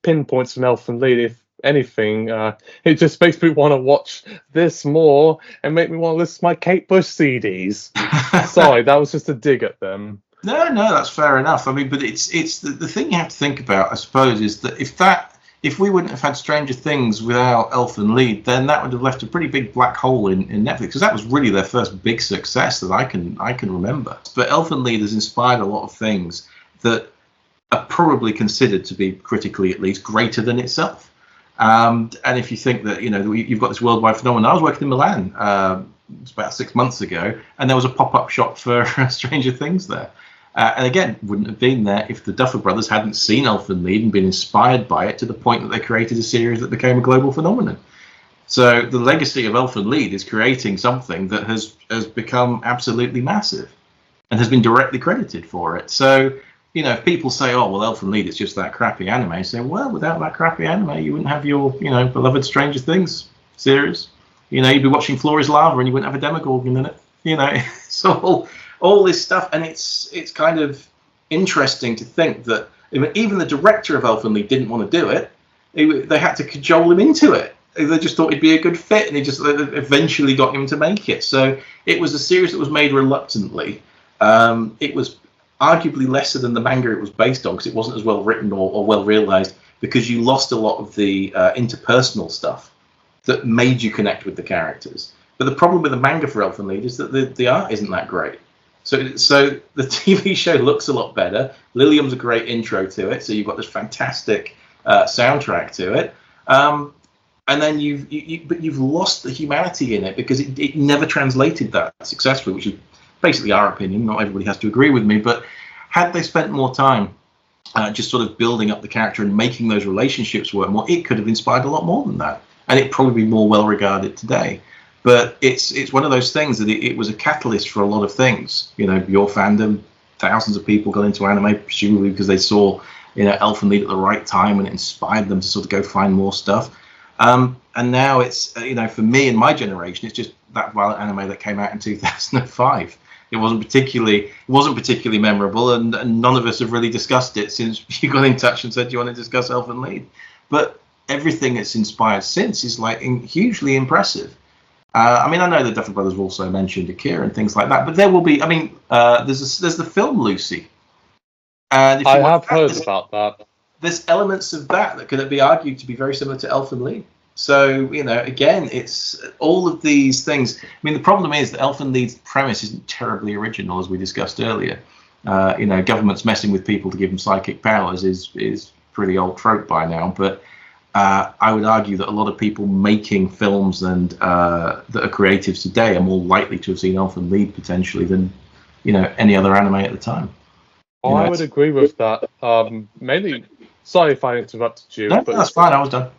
pinpoints from Elfen Lied. If anything, it just makes me want to watch this more and make me want to listen to my Kate Bush CDs. Sorry, that was just a dig at them. No, that's fair enough. I mean, but it's the thing you have to think about, I suppose, is that if we wouldn't have had Stranger Things without Elfen Lied, then that would have left a pretty big black hole in Netflix, because that was really their first big success that I can remember. But Elfen Lied has inspired a lot of things that are probably considered to be, critically at least, greater than itself. And if you think that you've got this worldwide phenomenon, I was working in Milan it's about 6 months ago, and there was a pop-up shop for Stranger Things there. And again, wouldn't have been there if the Duffer Brothers hadn't seen Elfen Lied and been inspired by it to the point that they created a series that became a global phenomenon. So the legacy of Elfen Lied is creating something that has become absolutely massive and has been directly credited for it. So, if people say, oh, well, Elfen Lied, it's just that crappy anime, I say, well, without that crappy anime, you wouldn't have your, beloved Stranger Things series. You'd be watching Floor is Lava and you wouldn't have a Demogorgon in it. It's all this stuff. And it's kind of interesting to think that even the director of Elfen Lied didn't want to do it. They had to cajole him into it. They just thought it'd be a good fit, and he just eventually got him to make it. So it was a series that was made reluctantly. It was arguably lesser than the manga it was based on, because it wasn't as well written or well realized, because you lost a lot of the interpersonal stuff that made you connect with the characters. But the problem with the manga for Elfen Lied is that the art isn't that great. So the TV show looks a lot better. Lilium's a great intro to it. So you've got this fantastic soundtrack to it. And then you've lost the humanity in it because it never translated that successfully, which is basically our opinion. Not everybody has to agree with me, but had they spent more time just sort of building up the character and making those relationships work more, it could have inspired a lot more than that, and it'd probably be more well regarded today. But it's one of those things that it was a catalyst for a lot of things. You know, your fandom, thousands of people got into anime presumably because they saw, you know, Elfen Lied at the right time, and it inspired them to sort of go find more stuff. And now it's, you know, for me and my generation, it's just that violent anime that came out in 2005. It wasn't particularly memorable, and none of us have really discussed it since you got in touch and said you want to discuss Elfen Lied. But everything it's inspired since is like hugely impressive. I mean, I know the Duffer Brothers have also mentioned Akira and things like that, but there will be. I mean, there's the film Lucy. And if I have heard about that. There's elements of that could be argued to be very similar to Elfen Lied. So, you know, again, it's all of these things. I mean, the problem is that Elfen Lied's premise isn't terribly original, as we discussed earlier. You know, governments messing with people to give them psychic powers is pretty old trope by now. But I would argue that a lot of people making films and that are creatives today are more likely to have seen Elfen Lied potentially than, you know, any other anime at the time. Oh, I would agree with that. Mainly, sorry if I interrupted you. No, but that's fine. I was done.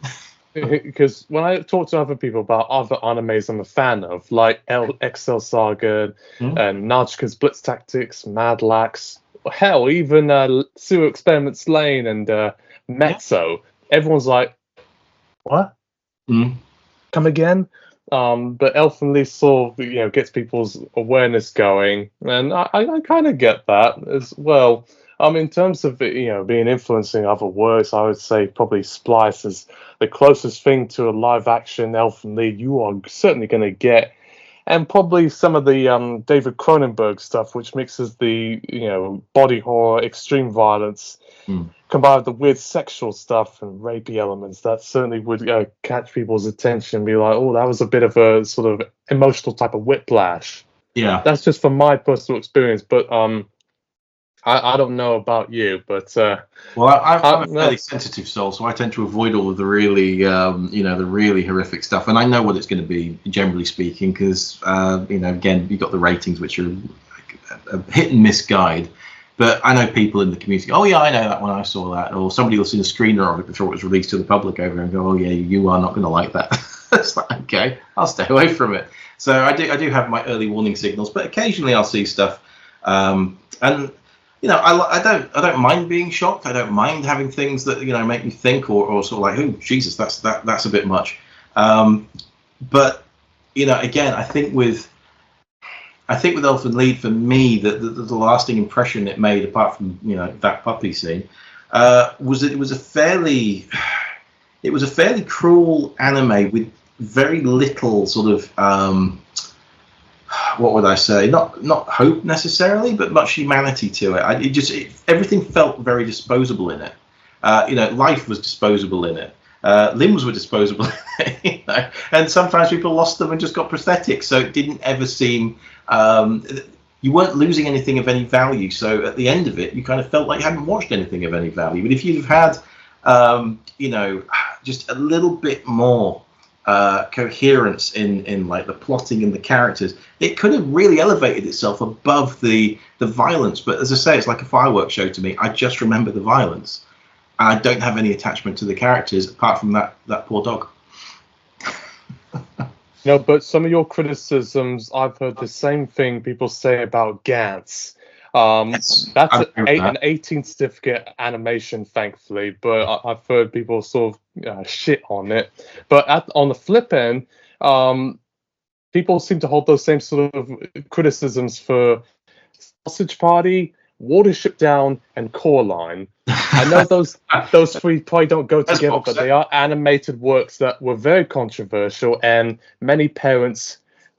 Because when I talk to other people about other animes I'm a fan of, like Excel Saga and Nautica's Blitz Tactics, Mad Lax, hell, even Sewer Experiments Lane and Mezzo, everyone's like, what? Come again? But Elfen Lied sort of, you know, gets people's awareness going, and I kind of get that as well. In terms of, you know, being influencing other works, I would say probably Splice is the closest thing to a live-action Elfen Lied you are certainly going to get, and probably some of the David Cronenberg stuff, which mixes the, you know, body horror, extreme violence, combined with the weird sexual stuff and rapey elements. That certainly would catch people's attention and be like, oh, that was a bit of a sort of emotional type of whiplash. Yeah, that's just from my personal experience, but I don't know about you, but well, I'm a fairly sensitive soul, so I tend to avoid all of the really, you know, the really horrific stuff, and I know what it's going to be, generally speaking, because you know, again, you've got the ratings, which are like a hit and miss guide. But I know people in the community, oh yeah, I know that one, I saw that, or somebody will see the screener of it before it was released to the public over and go, oh yeah, you are not going to like that. It's like, okay, I'll stay away from it. So I do have my early warning signals, but occasionally I'll see stuff, and you know, I don't mind being shocked. I don't mind having things that, you know, make me think or sort of like, oh Jesus, that's a bit much. But you know, again, I think with Elfen Lied, for me, the lasting impression it made, apart from, you know, that puppy scene, was that it was a fairly cruel anime with very little sort of what would I say? Not hope necessarily, but much humanity to it. Everything felt very disposable in it. You know, life was disposable in it. Limbs were disposable in it. You know? And sometimes people lost them and just got prosthetics, so it didn't ever seem. You weren't losing anything of any value. So at the end of it, you kind of felt like you hadn't watched anything of any value. But if you'd have had, you know, just a little bit more coherence in like the plotting and the characters, it could have really elevated itself above the violence. But as I say, it's like a fireworks show to me. I just remember the violence, and I don't have any attachment to the characters apart from that poor dog. No, but some of your criticisms, I've heard the same thing people say about Gantz. That's an 18 certificate animation, thankfully, but I've heard people sort of shit on it. But on the flip end, people seem to hold those same sort of criticisms for Sausage Party, Watership Down, and Coraline. I know those three probably don't go together, but they are animated works that were very controversial and many parents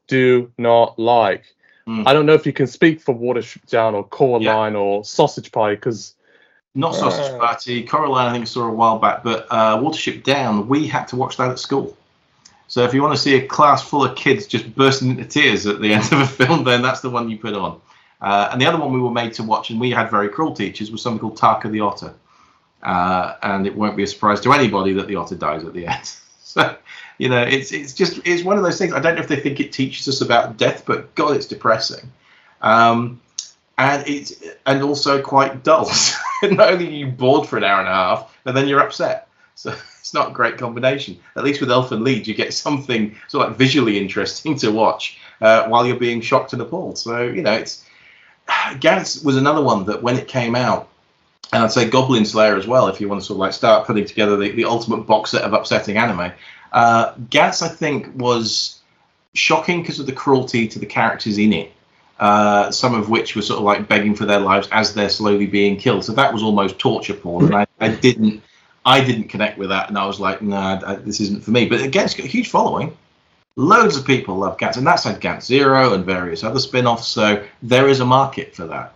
do not like. I don't know if you can speak for Watership Down or Coraline or Sausage Party, because not Sausage Party. Coraline, I think I saw a while back, but Watership Down, we had to watch that at school. So if you want to see a class full of kids just bursting into tears at the end of a film, then that's the one you put on. And the other one we were made to watch, and we had very cruel teachers, was something called Taka the Otter. And it won't be a surprise to anybody that the otter dies at the end. So, it's one of those things. I don't know if they think it teaches us about death, but God, it's depressing. And also quite dull. Not only are you bored for an hour and a half, and then you're upset. So it's not a great combination. At least with Elfen Lied, you get something sort of like visually interesting to watch while you're being shocked and appalled. So, it's Gantz was another one that when it came out, and I'd say Goblin Slayer as well, if you want to sort of like start putting together the ultimate box set of upsetting anime. Gantz, I think, was shocking because of the cruelty to the characters in it. Some of which were sort of like begging for their lives as they're slowly being killed. So that was almost torture porn, and I didn't connect with that, and I was like, nah, this isn't for me. But again, it's got a huge following. Loads of people love Gantz, and that's had Gantz Zero and various other spin-offs. So there is a market for that.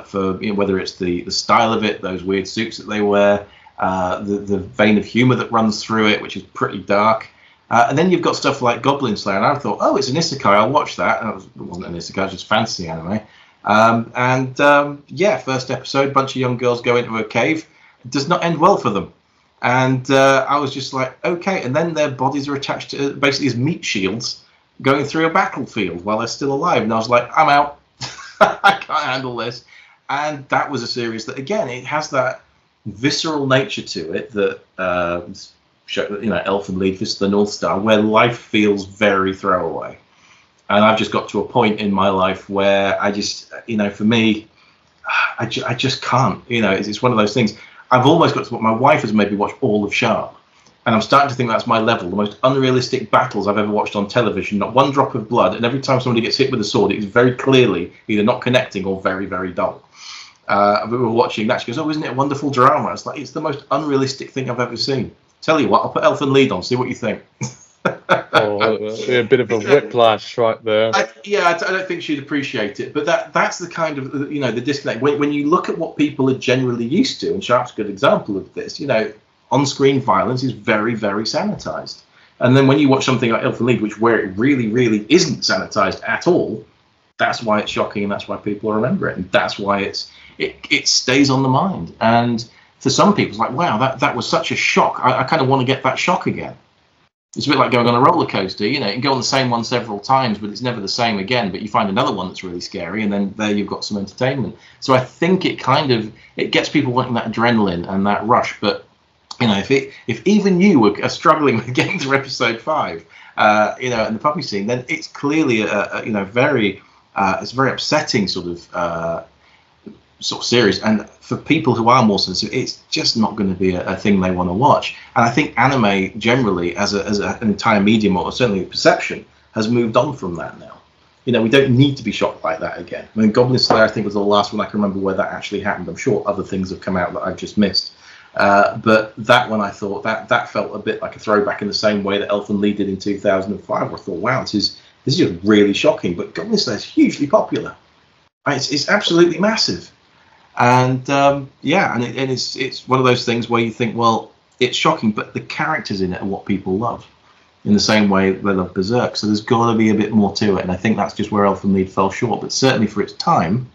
For whether it's the style of it, those weird suits that they wear, the vein of humor that runs through it, which is pretty dark. And then you've got stuff like Goblin Slayer, and I thought, oh, it's an isekai, I'll watch that. And it wasn't an isekai, it was just fantasy anime. First episode, bunch of young girls go into a cave. It does not end well for them. And I was just like, okay. And then their bodies are attached to basically as meat shields going through a battlefield while they're still alive. And I was like, I'm out. I can't handle this. And that was a series that, again, it has that visceral nature to it that Elfen Lied, Fist of the North Star, where life feels very throwaway. And I've just got to a point in my life where I just, for me, I just can't. It's one of those things. I've almost got to what my wife has made me watch all of Sharp. And I'm starting to think that's my level. The most unrealistic battles I've ever watched on television, not one drop of blood. And every time somebody gets hit with a sword, it is very clearly either not connecting or very, very dull. We were watching that. She goes, oh, isn't it a wonderful drama? I was like, it's the most unrealistic thing I've ever seen. Tell you what, I'll put Elfen Lied on, see what you think. A bit of a whiplash right there. I don't think she'd appreciate it, but that's the kind of the disconnect. When you look at what people are generally used to, and Sharp's a good example of this. On-screen violence is very, very sanitized, and then when you watch something like Elfen Lied, where it really, really isn't sanitized at all, that's why it's shocking, and that's why people remember it, and that's why it stays on the mind. And for some people, it's like, wow, that was such a shock. I kind of want to get that shock again. It's a bit like going on a roller coaster. You can go on the same one several times, but it's never the same again. But you find another one that's really scary, and then there you've got some entertainment. So I think it gets people wanting that adrenaline and that rush. But if even you are struggling with getting through episode 5, and the puppy scene, then it's clearly it's a very upsetting sort of series, and for people who are more sensitive, it's just not going to be a thing they want to watch. And I think anime generally, as an entire medium, or certainly a perception, has moved on from that now. We don't need to be shocked like that again. I mean, Goblin Slayer, I think, was the last one I can remember where that actually happened. I'm sure other things have come out that I've just missed. But that one, I thought that felt a bit like a throwback in the same way that Elfen Lied did in 2005, where I thought, wow, this is just really shocking. But Goblin Slayer is hugely popular. It's absolutely massive. And it's one of those things where you think, well, it's shocking, but the characters in it are what people love, in the same way they love Berserk. So there's got to be a bit more to it, and I think that's just where Elfen Lied fell short. But certainly for its time,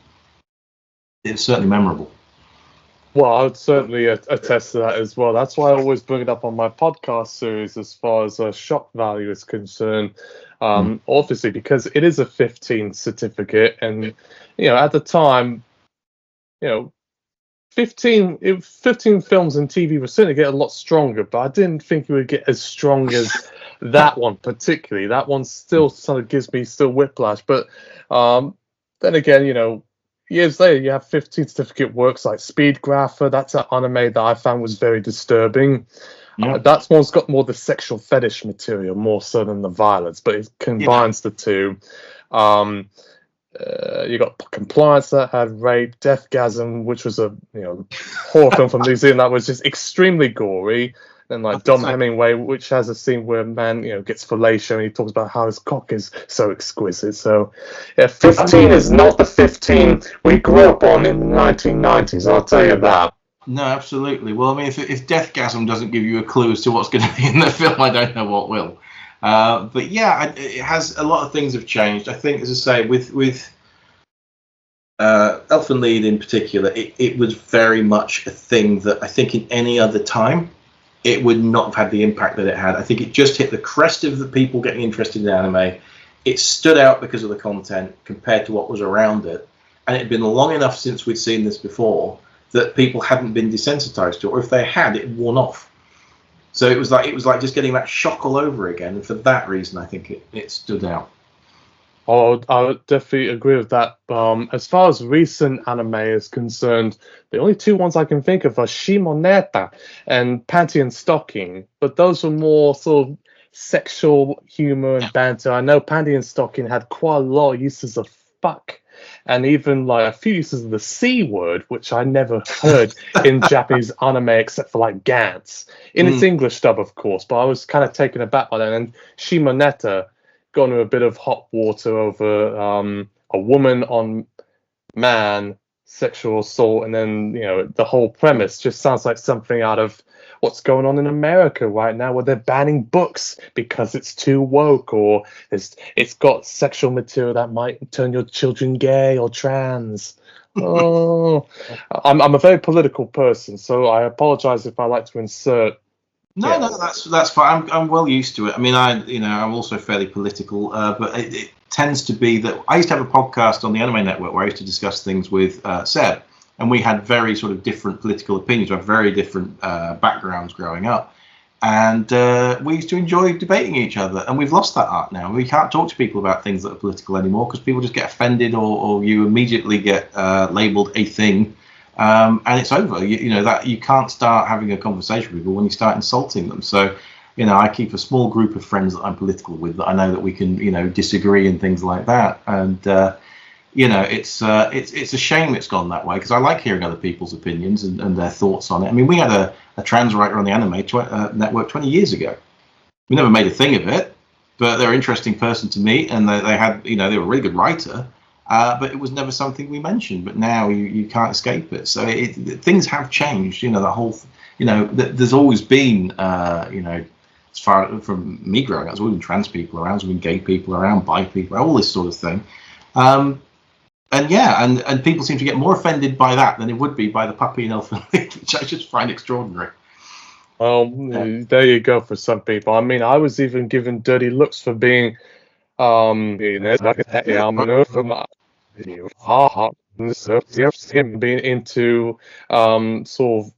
it's certainly memorable. Well, I would certainly attest to that as well. That's why I always bring it up on my podcast series as far as shock value is concerned. Obviously, because it is a 15 certificate, and at the time, 15 films and TV would certainly get a lot stronger, but I didn't think it would get as strong as that one particularly. That one still sort of gives me whiplash. But then again, years later, you have 15 certificate works like Speed Grapher. That's an anime that I found was very disturbing. Yeah. That one's got more the sexual fetish material, more so than the violence, but it combines the two. You got Compliance that had rape, Deathgasm, which was a horror film from New Zealand that was just extremely gory. And like Dom Hemingway, which has a scene where a man gets fellatio and he talks about how his cock is so exquisite. So 15 is not the 15 we grew up on in the 1990s, I'll tell you that. No, absolutely. Well, I mean, if Deathgasm doesn't give you a clue as to what's going to be in the film, I don't know what will. But yeah, it has a lot of things have changed. I think, as I say, with Elfen Lied in particular, it was very much a thing that I think in any other time it would not have had the impact that it had. I think it just hit the crest of the people getting interested in anime. It stood out because of the content compared to what was around it, and it had been long enough since we'd seen this before that people hadn't been desensitized to it, or if they had, it had worn off. So it was like just getting that shock all over again, and for that reason, I think it stood out. Oh, I would definitely agree with that. As far as recent anime is concerned, the only two ones I can think of are Shimoneta and Panty and Stocking, but those were more sort of sexual humor and banter. I know Panty and Stocking had quite a lot of uses of fuck, and even like a few uses of the C word, which I never heard in Japanese anime except for like Gantz. In its English dub, of course, but I was kind of taken aback by that. And Shimoneta got into a bit of hot water over a woman on man sexual assault, and then the whole premise just sounds like something out of what's going on in America right now, where they're banning books because it's too woke, or it's got sexual material that might turn your children gay or trans. Oh, I'm a very political person, so I apologize if I like to insert. No, that's fine. I'm well used to it. I mean, I'm also fairly political, but it tends to be that I used to have a podcast on the Anime Network where I used to discuss things with Seb, and we had very sort of different political opinions. We had very different backgrounds growing up, and we used to enjoy debating each other. And we've lost that art now. We can't talk to people about things that are political anymore because people just get offended, or you immediately get labelled a thing. And it's over. That you can't start having a conversation with people when you start insulting them. So, I keep a small group of friends that I'm political with that I know that we can, disagree and things like that. And it's a shame it's gone that way because I like hearing other people's opinions and their thoughts on it. I mean, we had a trans writer on the Anime Network 20 years ago. We never made a thing of it, but they're an interesting person to meet, and they had, they were a really good writer. But it was never something we mentioned. But now you can't escape it. So things have changed. The whole, there's always been, as far from me growing up, there's always been trans people around, there's been gay people around, bi people, all this sort of thing. And people seem to get more offended by that than it would be by the puppy and Elfen Lied, which I just find extraordinary. Well, there you go for some people. I mean, I was even given dirty looks for being him being into sort of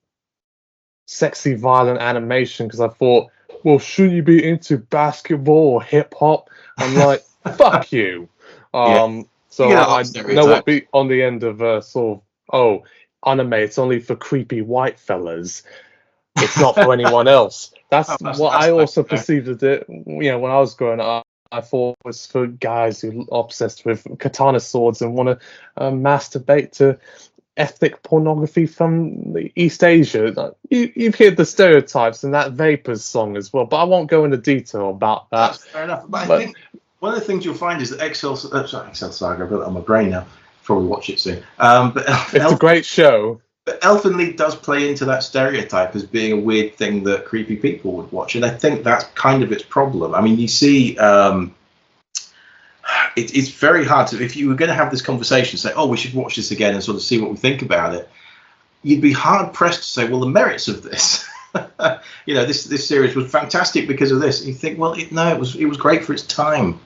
sexy violent animation, because I thought, well, shouldn't you be into basketball or hip hop? I'm like, fuck you. So I know what be on the end of sort of, anime, it's only for creepy white fellas. It's not for anyone else. That's what I also perceived as it. When I was growing up, I thought it was for guys who are obsessed with katana swords and want to masturbate to ethnic pornography from East Asia. You've heard the stereotypes in that Vapors song as well, but I won't go into detail about that. That's fair enough. But I think one of the things you'll find is that Excel Saga, I've got it on my brain now. Probably watch it soon. But it's a great show. But Elfen Lied does play into that stereotype as being a weird thing that creepy people would watch, and I think that's kind of its problem. I mean, you see, it's very hard to, if you were going to have this conversation, say, we should watch this again and sort of see what we think about it, you'd be hard pressed to say, well, the merits of this, this series was fantastic because of this. And you think, well, it was great for its time,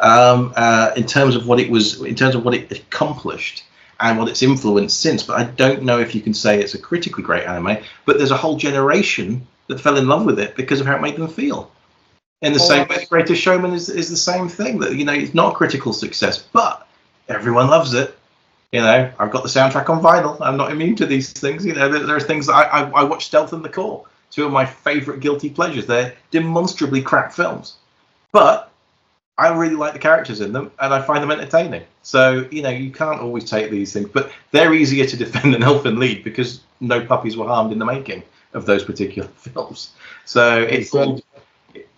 in terms of what it accomplished and what it's influenced since. But I don't know if you can say it's a critically great anime, but there's a whole generation that fell in love with it because of how it made them feel. In the same way, The Greatest Showman is the same thing. That it's not a critical success, but everyone loves it. I've got the soundtrack on vinyl. I'm not immune to these things. There are things that I watch Stealth and the Core, two of my favourite guilty pleasures. They're demonstrably crap films, but I really like the characters in them, and I find them entertaining. So, you can't always take these things, but they're easier to defend than Elfen Lied because no puppies were harmed in the making of those particular films. So it's all,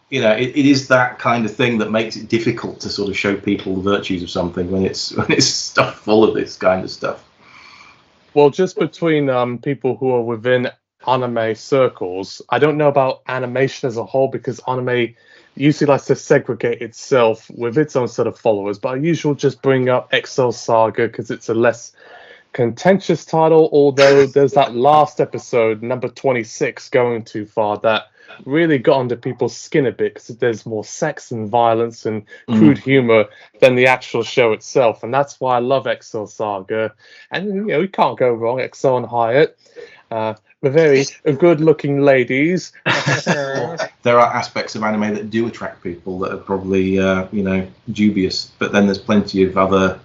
it is that kind of thing that makes it difficult to sort of show people the virtues of something when it's stuff full of this kind of stuff. Well, just between people who are within anime circles, I don't know about animation as a whole because anime usually likes to segregate itself with its own set of followers, but I usually just bring up Excel Saga because it's a less contentious title, although there's that last episode, number 26, going too far, that really got under people's skin a bit because there's more sex and violence and crude humor than the actual show itself, and that's why I love Excel Saga. And you know, you can't go wrong. Excel and Hyatt, the very good-looking ladies. There are aspects of anime that do attract people that are probably dubious, but then there's plenty of other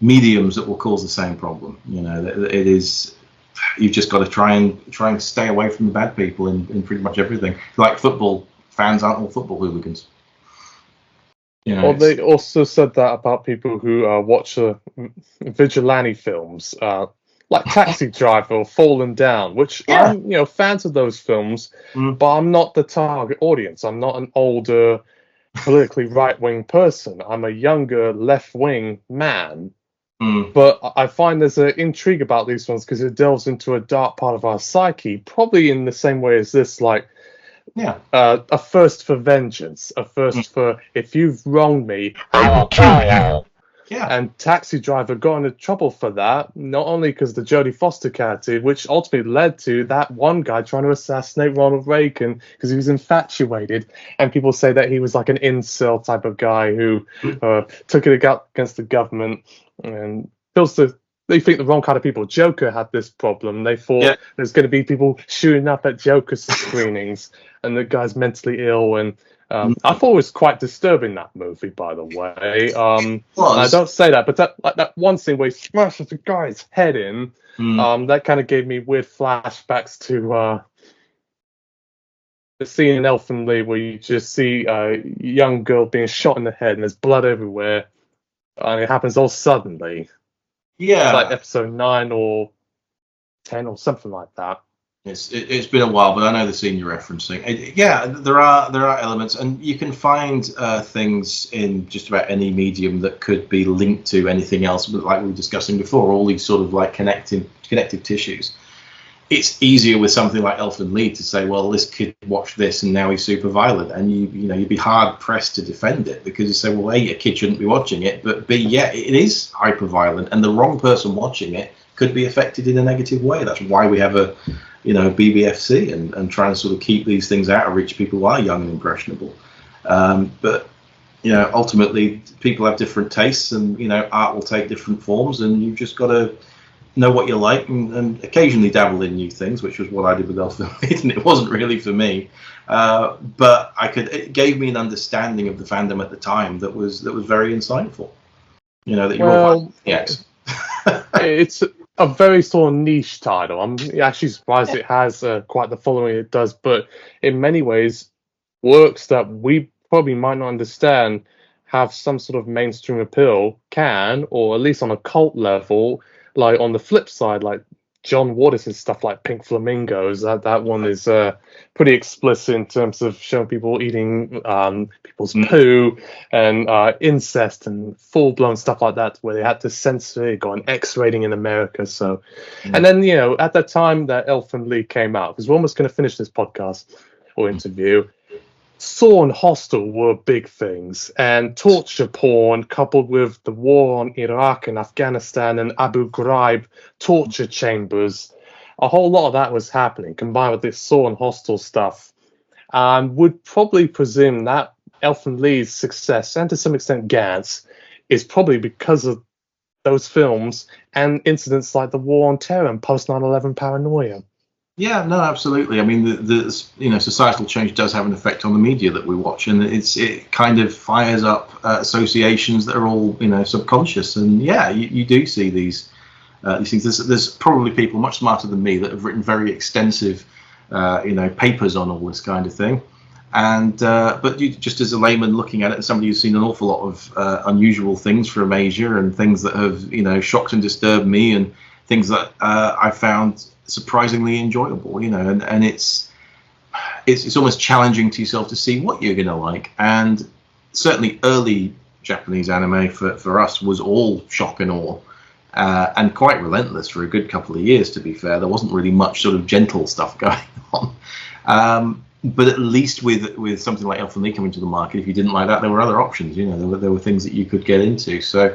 mediums that will cause the same problem. You know, it is, you've just got to try and stay away from the bad people in pretty much everything. Like football fans aren't all football hooligans. You know, well, they also said that about people who watch vigilante films, like Taxi Driver or Fallen Down, which I'm fans of those films, but I'm not the target audience. I'm not an older, politically right-wing person. I'm a younger, left-wing man. But I find there's an intrigue about these ones because it delves into a dark part of our psyche, probably in the same way as this, like a thirst for vengeance, a thirst for, if you've wronged me, I will kill you. Yeah. And Taxi Driver got into trouble for that, not only because the Jodie Foster character, which ultimately led to that one guy trying to assassinate Ronald Reagan because he was infatuated. And people say that he was like an incel type of guy who took it against the government and they think the wrong kind of people. Joker had this problem. They thought there's going to be people shooting up at Joker screenings and the guy's mentally ill. And I thought it was quite disturbing, that movie, by the way. I don't say that, but that one scene where he smashes the guy's head in, that kind of gave me weird flashbacks to the scene in Elfen Lied where you just see a young girl being shot in the head and there's blood everywhere. And it happens all suddenly. Yeah. It's like episode 9 or 10 or something like that. It's been a while, but I know the scene you're referencing. There are elements, and you can find things in just about any medium that could be linked to anything else. But like we were discussing before, all these sort of like connective tissues. It's easier with something like Elfen Lied to say, well, this kid watched this and now he's super violent, and you'd be hard pressed to defend it because you say, well, A, a kid shouldn't be watching it, but B, it is hyper violent, and the wrong person watching it could be affected in a negative way. That's why we have a BBFC and trying to sort of keep these things out of reach people who are young and impressionable. But ultimately people have different tastes, and art will take different forms, and you've just got to know what you like and occasionally dabble in new things, which was what I did with Elfen Lied, and it wasn't really for me. But it gave me an understanding of the fandom at the time that was very insightful. That you're all yes. It's a very sort of niche title. I'm actually surprised it has quite the following it does, but in many ways, works that we probably might not understand have some sort of mainstream appeal can, or at least on a cult level. Like on the flip side, like John Waters' stuff like Pink Flamingos, that one is pretty explicit in terms of showing people eating people's poo and incest and full-blown stuff like that, where they had to censor it, got an X rating in America. So, and then at that time that Elfen Lied came out, because we're almost going to finish this podcast or interview. Saw and Hostel were big things, and torture porn coupled with the war on Iraq and Afghanistan and Abu Ghraib torture chambers, a whole lot of that was happening, combined with this Saw and Hostel stuff. Would probably presume that Elfen Lied's success, and to some extent Gant's, is probably because of those films and incidents like the War on Terror and post 9/11 paranoia. Yeah, no, absolutely. I mean, the societal change does have an effect on the media that we watch, and it kind of fires up associations that are all subconscious. And you do see these things. There's probably people much smarter than me that have written very extensive papers on all this kind of thing. And but you, just as a layman looking at it, and somebody who's seen an awful lot of unusual things from Asia and things that have shocked and disturbed me, and things that I found surprisingly enjoyable, and it's almost challenging to yourself to see what you're going to like. And certainly early Japanese anime for us was all shock and awe, and quite relentless for a good couple of years, to be fair. There wasn't really much sort of gentle stuff going on. but at least with something like ELFEN coming to the market, if you didn't like that, there were other options. You know, there were things that you could get into. So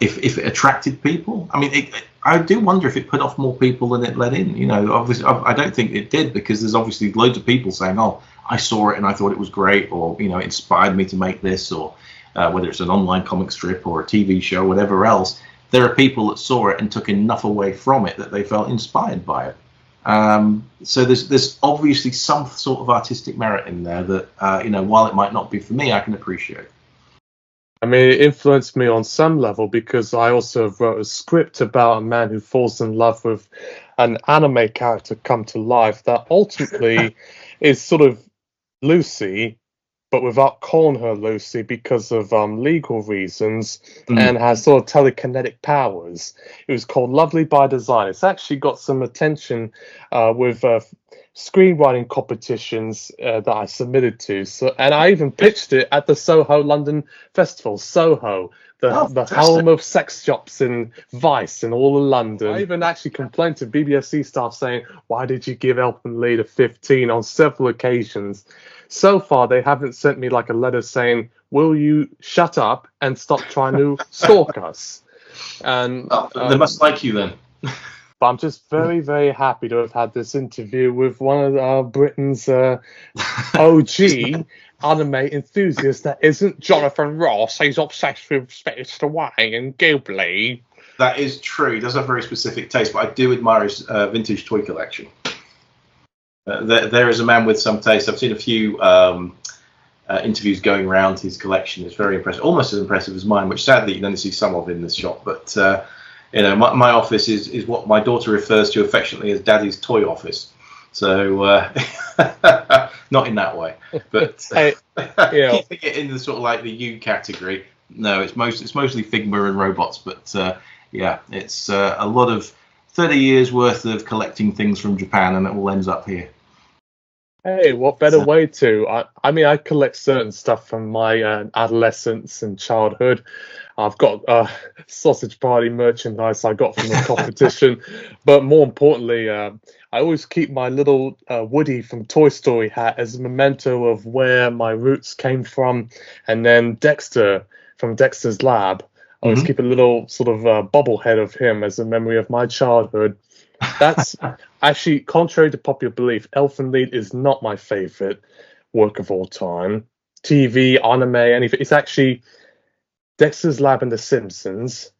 if it attracted people, I mean, I do wonder if it put off more people than it let in. You know, obviously, I don't think it did, because there's obviously loads of people saying, "Oh, I saw it and I thought it was great," or, you know, it inspired me to make this, or whether it's an online comic strip or a TV show, whatever else. There are people that saw it and took enough away from it that they felt inspired by it. So there's obviously some sort of artistic merit in there that, you know, while it might not be for me, I can appreciate. I mean, it influenced me on some level because I also wrote a script about a man who falls in love with an anime character come to life that ultimately is sort of Lucy, but without calling her Lucy because of legal reasons, and has sort of telekinetic powers. It was called Lovely by Design. It's actually got some attention with screenwriting competitions that I submitted to. So, and I even pitched it at the Soho London Festival. Soho, the home of sex shops in Vice in all of London. I even actually complained to BBFC staff saying, "Why did you give Elfin Lead a 15 on several occasions?" So far, they haven't sent me like a letter saying, "Will you shut up and stop trying to stalk us?" And they must like you then. But I'm just very, very happy to have had this interview with one of Britain's OG anime enthusiasts that isn't Jonathan Ross. He's obsessed with Spirited Away and Ghibli. That is true. He does have very specific taste, but I do admire his vintage toy collection. There is a man with some taste. I've seen a few interviews going around his collection. It's very impressive, almost as impressive as mine, which sadly you can only see some of in this shop. But you know, my office is what my daughter refers to affectionately as Daddy's toy office. So not in that way, but keeping it in the sort of like the U category. No, it's mostly Figma and robots, but yeah, it's a lot of 30 years worth of collecting things from Japan, and it all ends up here. Hey, what better way to? I mean, I collect certain stuff from my adolescence and childhood. I've got sausage party merchandise I got from the competition, but more importantly, I always keep my little Woody from Toy Story hat as a memento of where my roots came from, and then Dexter from Dexter's Lab. I always keep a little sort of bobblehead of him as a memory of my childhood. That's actually, contrary to popular belief, Elfen Lied is not my favorite work of all time. TV, anime, anything. It's actually Dexter's Lab and The Simpsons,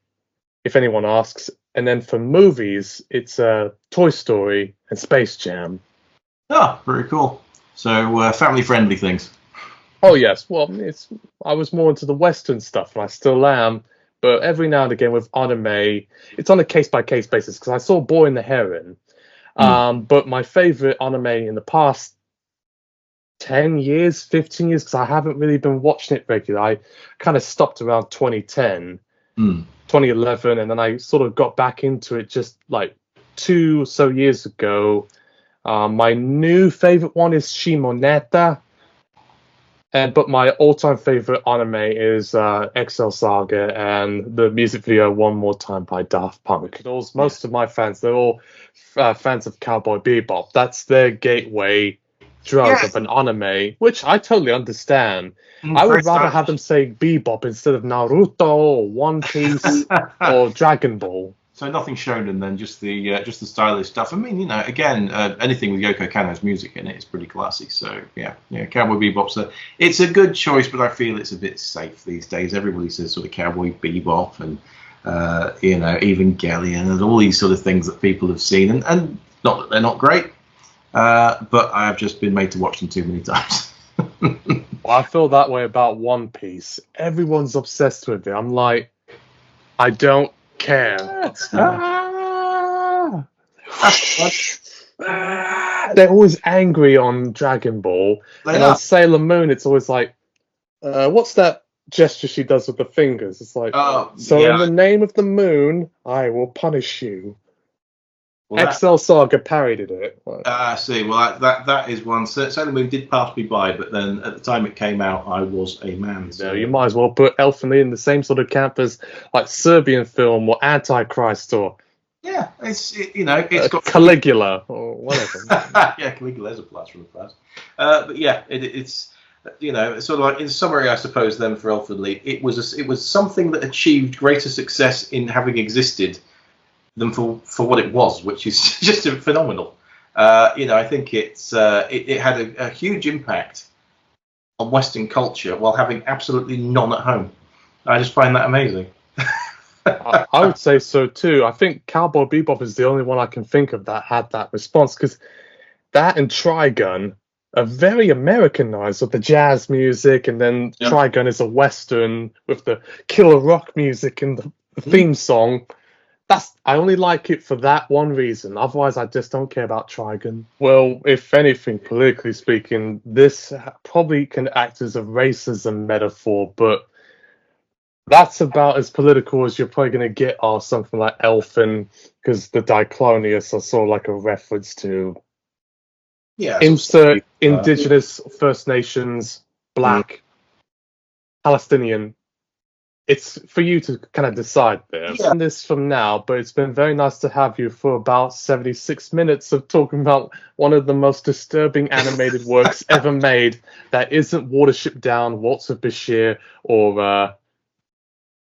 if anyone asks. And then for movies, it's Toy Story and Space Jam. Oh, very cool. So family-friendly things. Oh, yes. Well, I was more into the Western stuff, and I still am. But every now and again with anime, it's on a case-by-case basis, because I saw Boy and the Heron. But my favorite anime in the past 10 years, 15 years, because I haven't really been watching it regularly. I kind of stopped around 2010, 2011, and then I sort of got back into it just like 2 or so years ago. My new favorite one is Shimoneta. But my all-time favorite anime is Excel Saga and the music video One More Time by Daft Punk. Most of my fans, they're all fans of Cowboy Bebop. That's their gateway drug of an anime, which I totally understand. I would rather have them say Bebop instead of Naruto or One Piece or Dragon Ball. So nothing shonen then, just the stylish stuff. I mean, you know, again, anything with Yoko Kanno's music in it is pretty classy. So yeah, Cowboy Bebop's it's a good choice, but I feel it's a bit safe these days. Everybody says sort of Cowboy Bebop and you know, Evangelion and all these sort of things that people have seen, and not that they're not great, but I have just been made to watch them too many times. Well, I feel that way about One Piece. Everyone's obsessed with it. I'm like, I don't care. They're always angry on Dragon Ball, and on Sailor Moon it's always like, what's that gesture she does with the fingers? It's like, in the name of the moon I will punish you. Well, Excel Saga parodied it. See, well, that is one. Sailor Moon did pass me by, but then at the time it came out, I was a man. So you might as well put Elfen in the same sort of camp as like Serbian film or Antichrist or Yeah, it's got Caligula or whatever. yeah, Caligula is a blast from the past. But yeah, it's sort of like in summary, I suppose. Then for Elfenlied, it was something that achieved greater success in having existed than for what it was, which is just phenomenal. I think it had a huge impact on Western culture while having absolutely none at home. I just find that amazing. I would say so too. I think Cowboy Bebop is the only one I can think of that had that response, because that and Trigun are very Americanized with the jazz music, and then Trigun is a Western with the killer rock music and the theme song. I only like it for that one reason. Otherwise, I just don't care about Trigun. Well, if anything, politically speaking, this probably can act as a racism metaphor, but that's about as political as you're probably going to get, or something like ELFEN, because the Diclonius are sort of like a reference to insert indigenous, First Nations, Black, Palestinian. It's for you to kind of decide there. Yeah. And this from now, but it's been very nice to have you for about 76 minutes of talking about one of the most disturbing animated works ever made that isn't Watership Down, Waltz of Bashir, or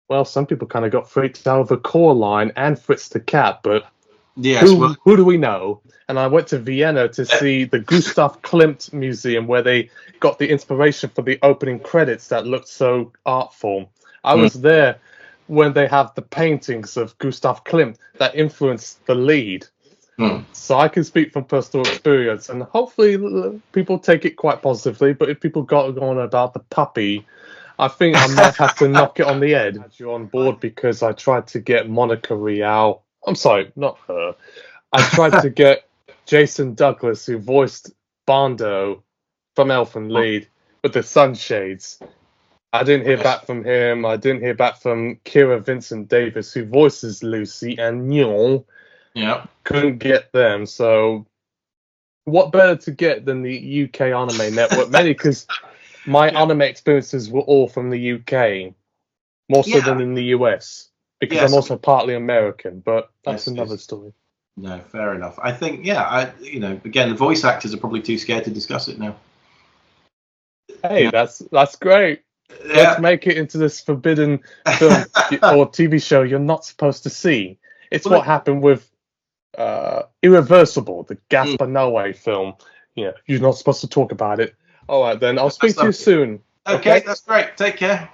well, some people kind of got freaked out over Coraline and Fritz the Cat, but who do we know? And I went to Vienna to see the Gustav Klimt Museum, where they got the inspiration for the opening credits that looked so artful. I was there when they have the paintings of Gustav Klimt that influenced the lead. So I can speak from personal experience, and hopefully people take it quite positively. But if people got on about the puppy, I think I might have to knock it on the head. You're on board because I tried to get Monica Rial. I'm sorry, not her. I tried to get Jason Douglas, who voiced Bondo from Elfenlied, with the sunshades. I didn't hear back from him. I didn't hear back from Kira Vincent Davis, who voices Lucy and Nyon. Yeah. Couldn't get them. So what better to get than the UK Anime Network? Mainly because my anime experiences were all from the UK, more so than in the US, because I'm also partly American, but that's another story. No, fair enough. I think, again, the voice actors are probably too scared to discuss it now. Hey, that's great. Yeah. Let's make it into this forbidden film or TV show you're not supposed to see. It's what happened with Irreversible, the Gaspar Noé film. You're not supposed to talk about it. All right, then. I'll speak to you soon. Okay, that's great. Take care.